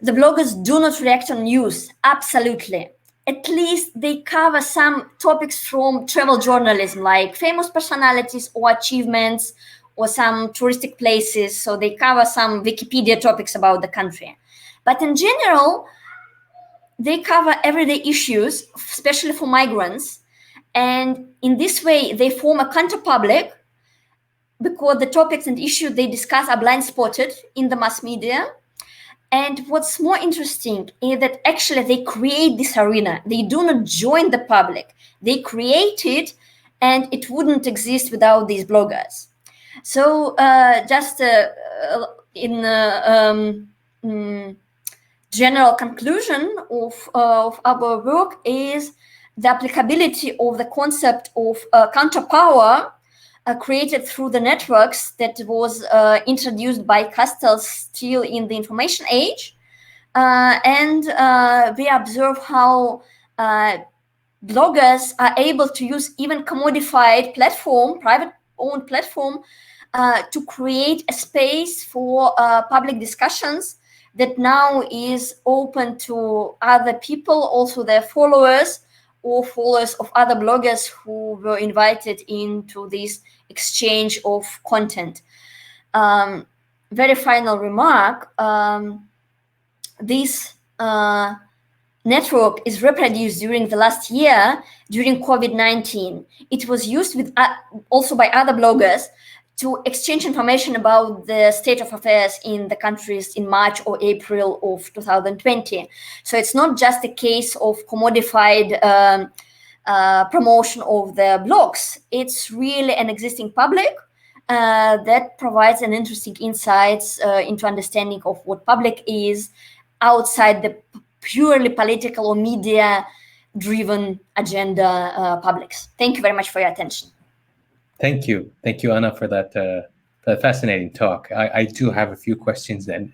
the bloggers do not react on news, absolutely. At least they cover some topics from travel journalism, like famous personalities or achievements or some touristic places. So they cover some Wikipedia topics about the country. But in general, they cover everyday issues, especially for migrants. And in this way, they form a counter-public because the topics and issues they discuss are blind-spotted in the mass media. And what's more interesting is that actually they create this arena. They do not join the public. They create it, and it wouldn't exist without these bloggers. So just in general conclusion of our work is the applicability of the concept of counterpower created through the networks that was introduced by Castells still in the information age. And we observe how bloggers are able to use even commodified platform, private-owned platform, to create a space for public discussions that now is open to other people, also their followers or followers of other bloggers who were invited into this exchange of content. Very final remark, this network is reproduced during the last year, during COVID-19. It was used with also by other bloggers to exchange information about the state of affairs in the countries in March or April of 2020. So it's not just a case of commodified promotion of the blogs. It's really an existing public that provides an interesting insights into understanding of what public is outside the purely political or media-driven agenda publics. Thank you very much for your attention. Thank you, Anna, for that fascinating talk. I do have a few questions and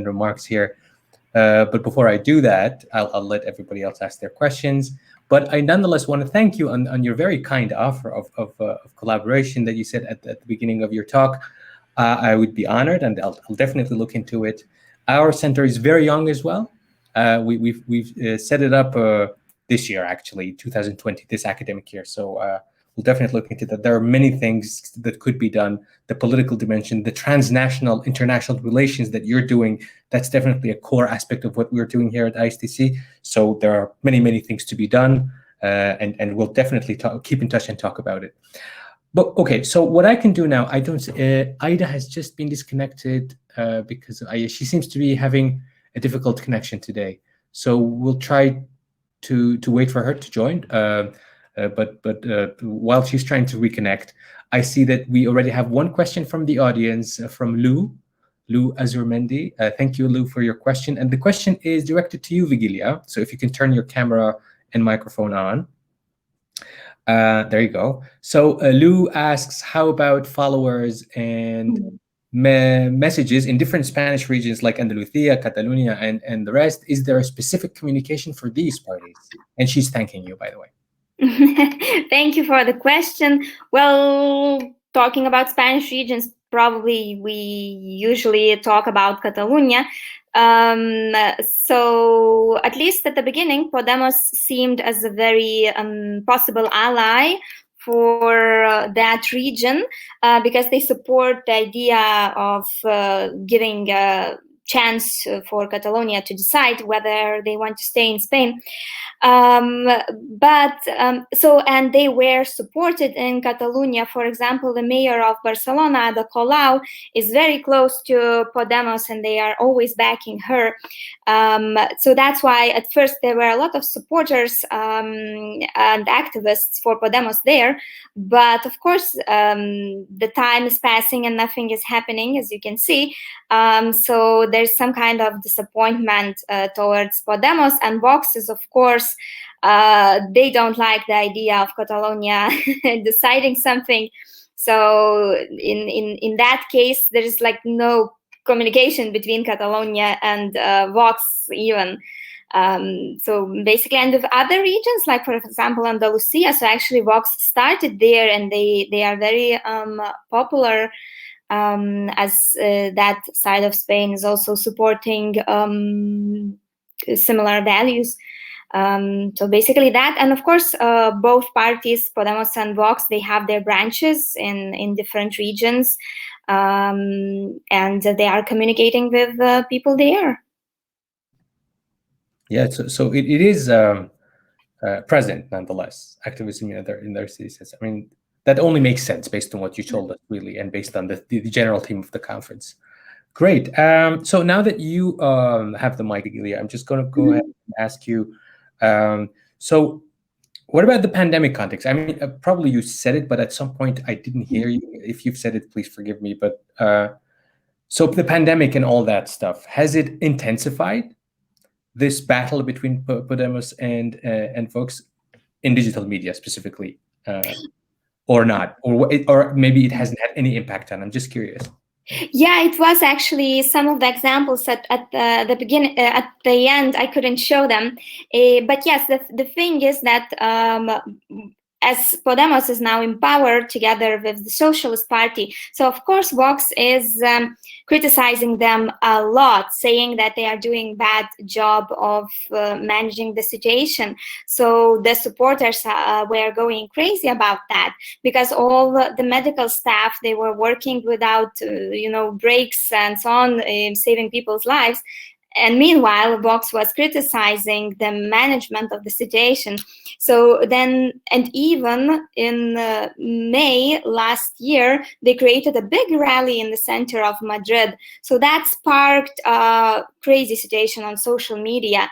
remarks here, but before I do that, I'll let everybody else ask their questions. But I nonetheless want to thank you on your very kind offer of collaboration that you said at the beginning of your talk. I would be honored, and I'll definitely look into it. Our center is very young as well. We've set it up this year, actually, 2020, this academic year. So we'll definitely look into that. There are many things that could be done. The political dimension, the transnational, international relations that you're doing, that's definitely a core aspect of what we're doing here at ISTC. So there are many, many things to be done, and we'll definitely keep in touch and talk about it. But okay, so what I can do now, Idah has just been disconnected because she seems to be having a difficult connection today. So we'll try to wait for her to join. But while she's trying to reconnect, I see that we already have one question from the audience from Lou Azurmendi. Thank you, Lou, for your question. And the question is directed to you, Vigilija. So if you can turn your camera and microphone on. There you go. So Lou asks, how about followers and messages in different Spanish regions like Andalusia, Catalonia, and the rest? Is there a specific communication for these parties? And she's thanking you, by the way. Thank you for the question. Well, talking about Spanish regions, probably we usually talk about Catalonia. So at least at the beginning, Podemos seemed as a very possible ally for that region because they support the idea of giving a chance for Catalonia to decide whether they want to stay in Spain. And they were supported in Catalonia. For example, the mayor of Barcelona, Ada Colau, is very close to Podemos, and they are always backing her. So that's why at first there were a lot of supporters and activists for Podemos there. But of course, the time is passing and nothing is happening, as you can see. So there's some kind of disappointment towards Podemos, and Vox is, of course, they don't like the idea of Catalonia deciding something. So in that case, there is like no communication between Catalonia and Vox even. So basically, and with other regions, like for example, Andalusia, so actually Vox started there, and they are very popular, as that side of Spain is also supporting similar values. So basically that, and of course, both parties, Podemos and Vox, they have their branches in different regions, and they are communicating with people there. Yeah, so it is present nonetheless, activism in their cities. I mean, that only makes sense based on what you told us, really, and based on the general theme of the conference. Great. So now that you have the mic, Vigilija, I'm just going to go ahead and ask you. So what about the pandemic context? I mean, probably you said it, but at some point I didn't hear you. If you've said it, please forgive me. But so the pandemic and all that stuff, has it intensified this battle between Podemos and Vox in digital media specifically, or not, or maybe it hasn't had any impact on? I'm just curious. Yeah, it was actually some of the examples at the beginning, at the end, I couldn't show them. But yes, the thing is that as Podemos is now in power together with the Socialist Party, so of course Vox is criticizing them a lot, saying that they are doing bad job of managing the situation. So the supporters were going crazy about that, because all the medical staff, they were working without breaks and so on, saving people's lives. And meanwhile, Vox was criticizing the management of the situation. So then, and even in May last year, they created a big rally in the center of Madrid. So that sparked a crazy situation on social media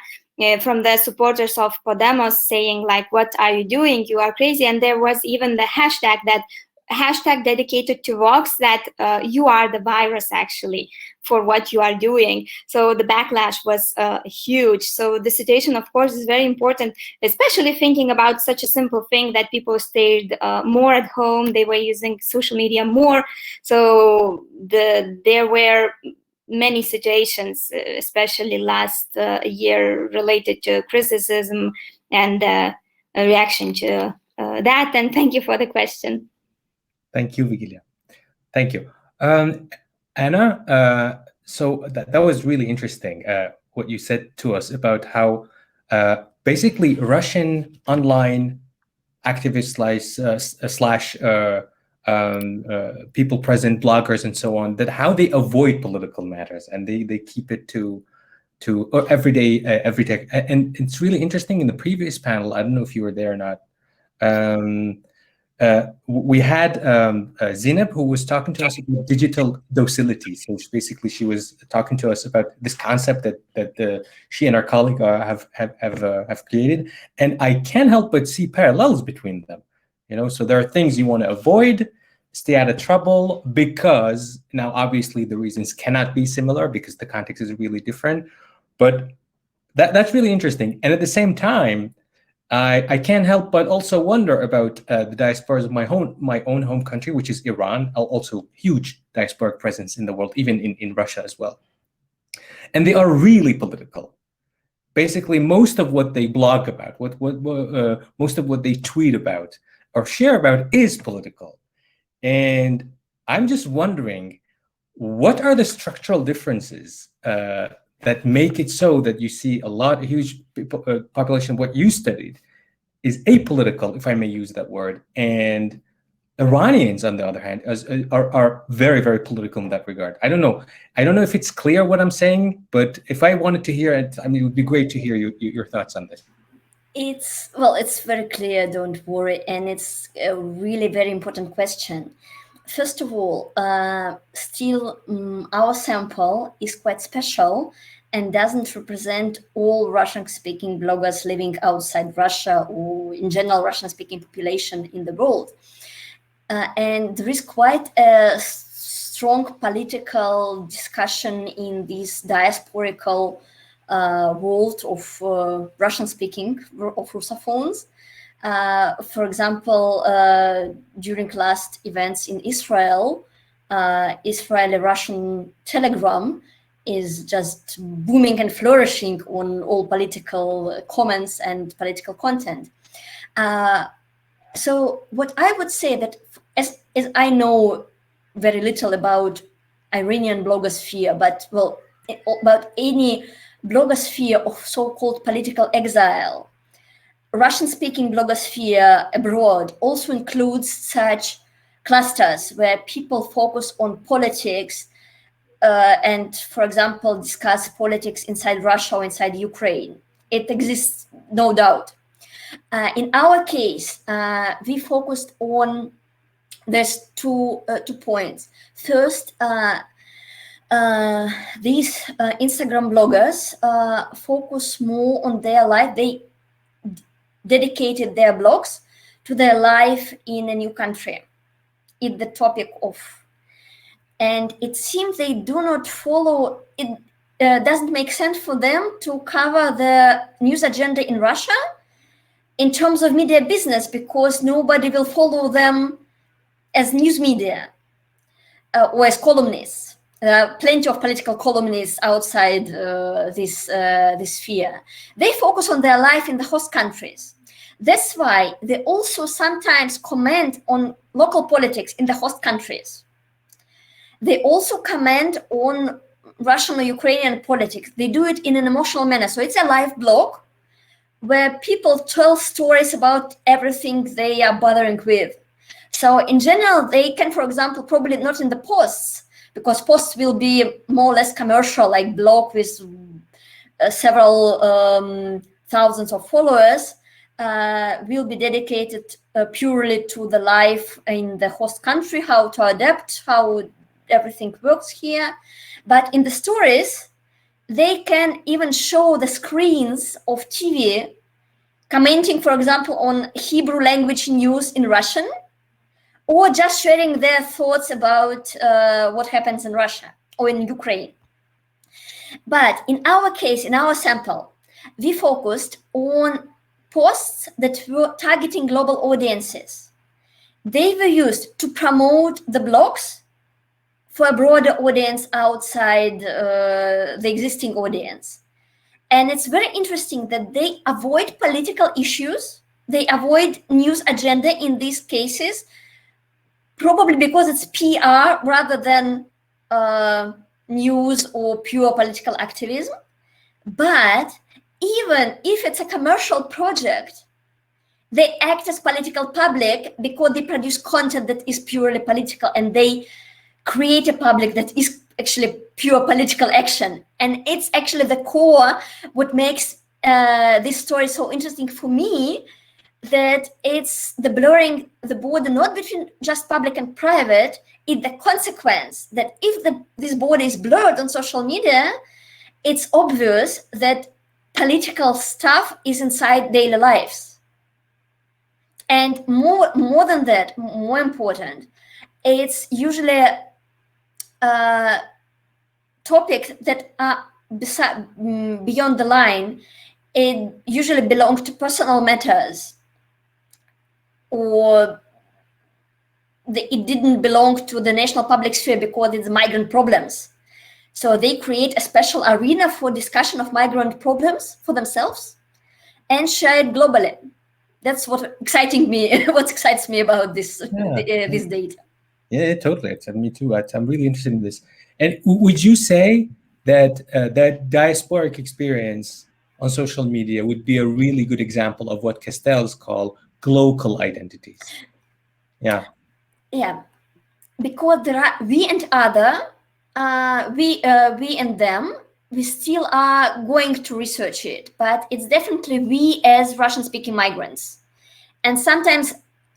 from the supporters of Podemos saying, like, what are you doing? You are crazy. And there was even the hashtag dedicated to Vox, that you are the virus actually for what you are doing. So the backlash was huge. So the situation, of course, is very important, especially thinking about such a simple thing that people stayed more at home. They were using social media more. So there were many situations, especially last year, related to criticism and a reaction to that. And thank you for the question. Thank you, Vigilija. Thank you. Anna, so that was really interesting, what you said to us about how basically Russian online activists slash people present, bloggers and so on, that how they avoid political matters and they keep it to everyday. And it's really interesting. In the previous panel, I don't know if you were there or not, we had Zineb, who was talking to us about digital docility. So basically, she was talking to us about this concept that she and our colleague have created, and I can't help but see parallels between them. So there are things you want to avoid, stay out of trouble, because now obviously the reasons cannot be similar because the context is really different. But that's really interesting, and at the same time, I can't help but also wonder about the diasporas of my own home country, which is Iran, also huge diasporic presence in the world, even in Russia as well. And they are really political. Basically, most of what they blog about, most of what they tweet about or share about is political. And I'm just wondering, what are the structural differences that make it so that you see a huge population of what you studied is apolitical, if I may use that word, and Iranians, on the other hand, are very, very political in that regard. I don't know if it's clear what I'm saying, but if I wanted to hear it, I mean, it would be great to hear your thoughts on this. It's very clear, don't worry, and it's a really very important question. First of all, still our sample is quite special and doesn't represent all Russian-speaking bloggers living outside Russia or in general Russian-speaking population in the world. And there is quite a strong political discussion in this diasporical world of Russian-speaking, of Russophones. For example, during last events in Israel, Israeli-Russian Telegram is just booming and flourishing on all political comments and political content. So what I would say that as I know very little about Iranian blogosphere, but well, about any blogosphere of so-called political exile, Russian-speaking blogosphere abroad also includes such clusters where people focus on politics and, for example, discuss politics inside Russia or inside Ukraine. It exists, no doubt. In our case, we focused on, there's two points. First, these Instagram bloggers focus more on their life. They dedicated their blogs to their life in a new country. It's the topic of, and it seems they do not follow, it doesn't make sense for them to cover the news agenda in Russia in terms of media business, because nobody will follow them as news media or as columnists. Plenty of political columnists outside this sphere. They focus on their life in the host countries. That's why they also sometimes comment on local politics in the host countries. They also comment on Russian or Ukrainian politics. They do it in an emotional manner. So it's a live blog where people tell stories about everything they are bothering with. So in general, they can, for example, probably not in the posts, because posts will be more or less commercial, like blog with several thousands of followers, will be dedicated purely to the life in the host country, how to adapt, how everything works here. But in the stories, they can even show the screens of TV, commenting, for example, on Hebrew language news in Russian, or just sharing their thoughts about what happens in Russia or in Ukraine. But in our case, in our sample, we focused on posts that were targeting global audiences. They were used to promote the blogs for a broader audience outside the existing audience. And it's very interesting that they avoid political issues, they avoid news agenda in these cases, probably because it's PR rather than news or pure political activism. But even if it's a commercial project, they act as political public because they produce content that is purely political, and they create a public that is actually pure political action. And it's actually the core what makes this story so interesting for me, that it's the blurring the border not between just public and private, it's the consequence that if this border is blurred on social media, it's obvious that political stuff is inside daily lives. And more than that, more important, it's usually topics that are beyond the line. It usually belongs to personal matters, or it didn't belong to the national public sphere because it's migrant problems. So they create a special arena for discussion of migrant problems for themselves and share it globally. That's what excites me about this this data. Yeah, totally. Me too. I'm really interested in this. And would you say that that diasporic experience on social media would be a really good example of what Castells call glocal identities? Yeah. Yeah, because there are we and other, we and them. We still are going to research it, but it's definitely we as Russian-speaking migrants, and sometimes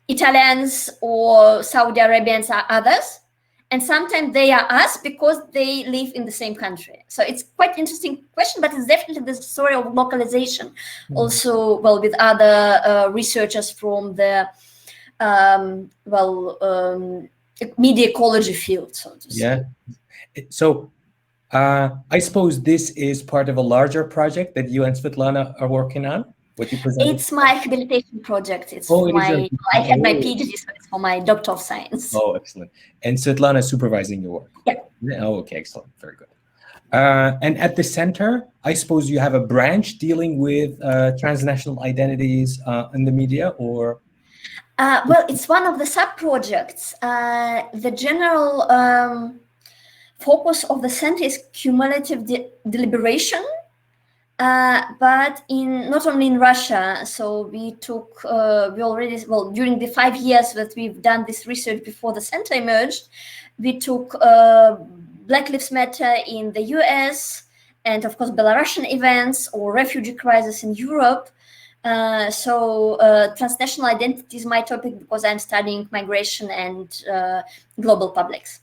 Italians or Saudi Arabians are others, and sometimes they are us because they live in the same country. So it's quite interesting question, but it's definitely the story of localization. Mm-hmm. Also, well, with other researchers from the media ecology field, so to say. Yeah. So I suppose this is part of a larger project that you and Svetlana are working on. What you presented? It's my habilitation project. It's I have my PhD, so it's for my Doctor of Science. Oh, excellent. And Svetlana is supervising your work? Yeah. Oh, okay, excellent. Very good. And at the center, I suppose you have a branch dealing with transnational identities in the media, or? Well, it's one of the sub-projects. The general focus of the center is cumulative deliberation, but not only in Russia. So we took, during the 5 years that we've done this research before the center emerged, we took Black Lives Matter in the US, and of course Belarusian events or refugee crisis in Europe. So transnational identity is my topic because I'm studying migration and global publics.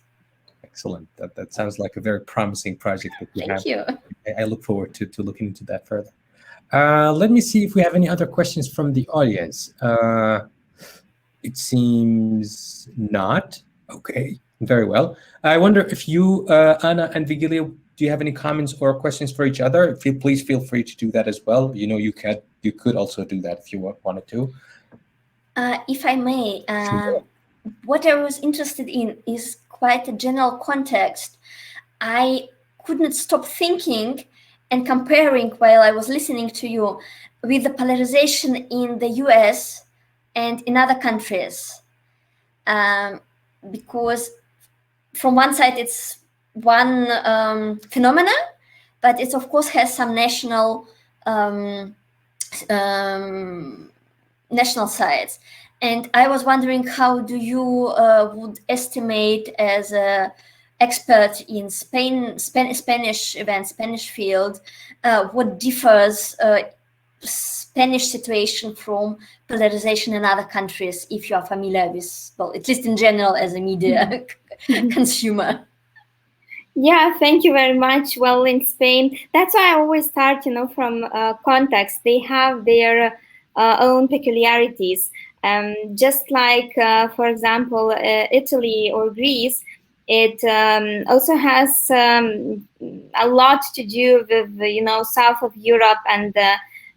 Excellent. That sounds like a very promising project that you have. Thank you. I look forward to looking into that further. Let me see if we have any other questions from the audience. It seems not. Okay, very well. I wonder if you, Anna and Vigilija, do you have any comments or questions for each other? Please feel free to do that as well. You know, you could also do that if you wanted to. If I may, Sure. What I was interested in is quite a general context. I couldn't stop thinking and comparing while I was listening to you with the polarization in the US and in other countries. Because from one side, it's one phenomena, but it of course has some national sides. And I was wondering, how do you would estimate as an expert in Spanish events, Spanish field, what differs Spanish situation from polarization in other countries, if you are familiar with, well, at least in general as a media consumer? Yeah, thank you very much. Well, in Spain, that's why I always start, from context. They have their own peculiarities. Just like, for example, Italy or Greece, it also has a lot to do with, south of Europe and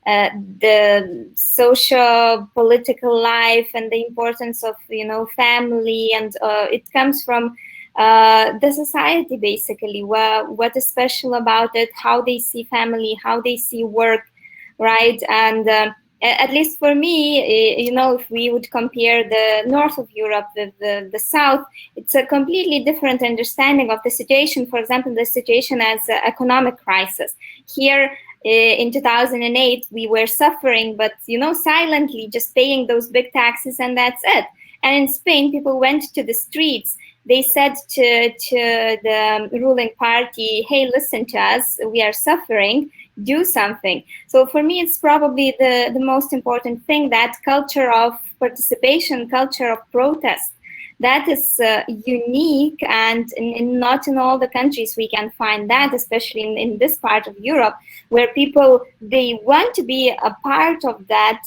the socio-political life and the importance of, family. And it comes from the society, basically, what is special about it, how they see family, how they see work, right? And at least for me, if we would compare the north of Europe with the south, it's a completely different understanding of the situation. For example, the situation as an economic crisis. Here in 2008, we were suffering, but, silently just paying those big taxes, and that's it. And in Spain, people went to the streets. They said to the ruling party, hey, listen to us, we are suffering, do something. So for me, it's probably the most important thing, that culture of participation, culture of protest. That is unique, and not in all the countries we can find that, especially in this part of Europe, where people, they want to be a part of that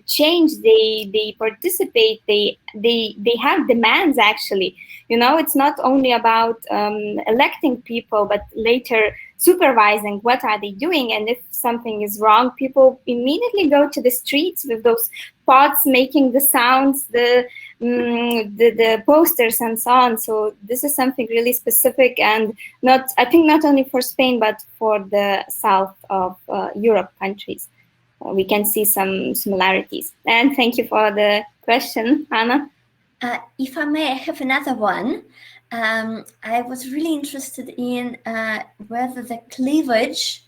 change. They participate. They have demands, actually. It's not only about electing people, but later supervising what are they doing, and if something is wrong, people immediately go to the streets with those pots, making the sounds, the posters and so on. So this is something really specific, and I think not only for Spain, but for the south of Europe countries. We can see some similarities. And thank you for the question, Anna. If I may, I have another one. I was really interested in whether the cleavage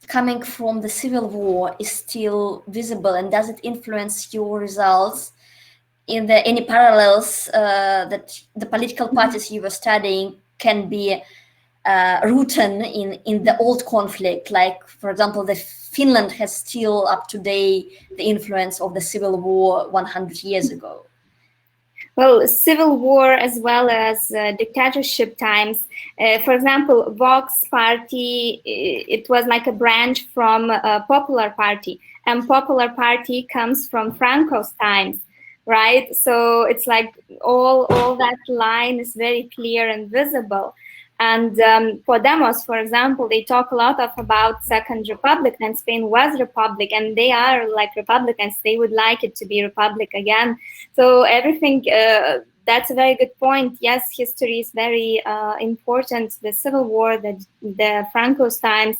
coming from the civil war is still visible, and does it influence your results in any parallels that the political parties you were studying can be rooted in the old conflict? Like, for example, Finland has still up to date the influence of the civil war 100 years ago. Well, civil war as well as dictatorship times. For example, Vox Party, it was like a branch from a Popular Party, and Popular Party comes from Franco's times, right? So it's like all that line is very clear and visible. And Podemos, for example, they talk a lot about Second Republic, and Spain was Republic, and they are like Republicans. They would like it to be Republic again. So everything, that's a very good point. Yes, history is very important. The Civil War, the Franco's times,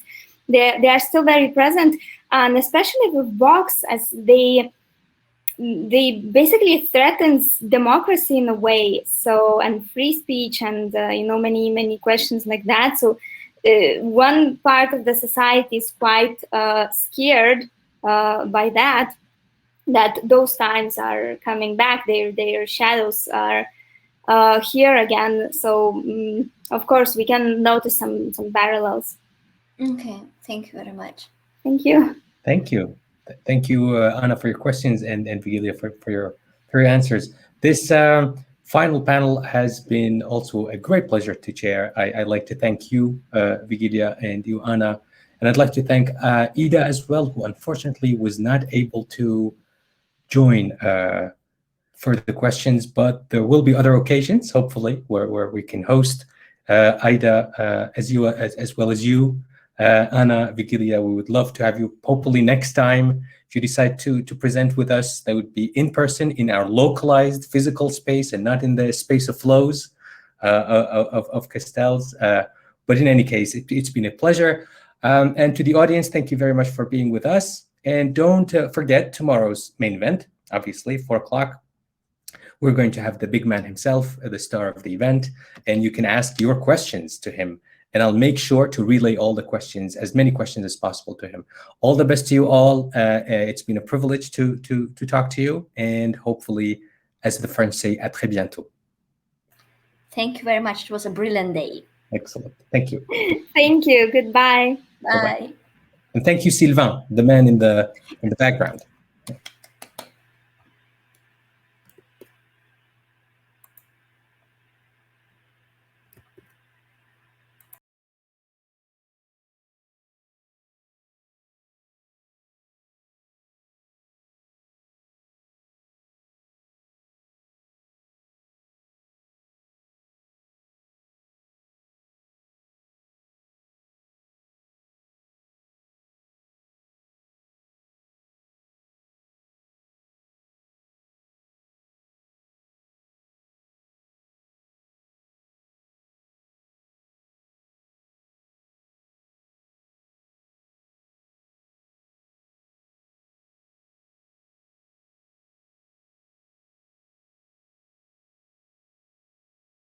they are still very present, and especially with Vox, as they basically threatens democracy in a way. So, and free speech, and many questions like that. So, one part of the society is quite scared by that those times are coming back. Their shadows are here again. So, of course, we can notice some parallels. Okay, thank you very much. Thank you. Thank you. Thank you, Anna, for your questions, and Vigilija for your answers. This final panel has been also a great pleasure to chair. I'd like to thank you, Vigilija, and you, Anna, and I'd like to thank Idah as well, who unfortunately was not able to join for the questions, but there will be other occasions, hopefully, where we can host Idah as well as you. Anna, Vigilija, we would love to have you hopefully next time. If you decide to present with us, that would be in person in our localized physical space and not in the space of flows of Castells. But in any case, it's been a pleasure. And to the audience, thank you very much for being with us. And don't forget tomorrow's main event, obviously, 4 o'clock. We're going to have the big man himself, the star of the event, and you can ask your questions to him. And I'll make sure to relay all the questions, as many questions as possible, to him. All the best to you all. It's been a privilege to talk to you, and hopefully, as the French say, à très bientôt. Thank you very much. It was a brilliant day. Excellent. Thank you. Thank you. Goodbye. Bye. And thank you, Sylvain, the man in the background.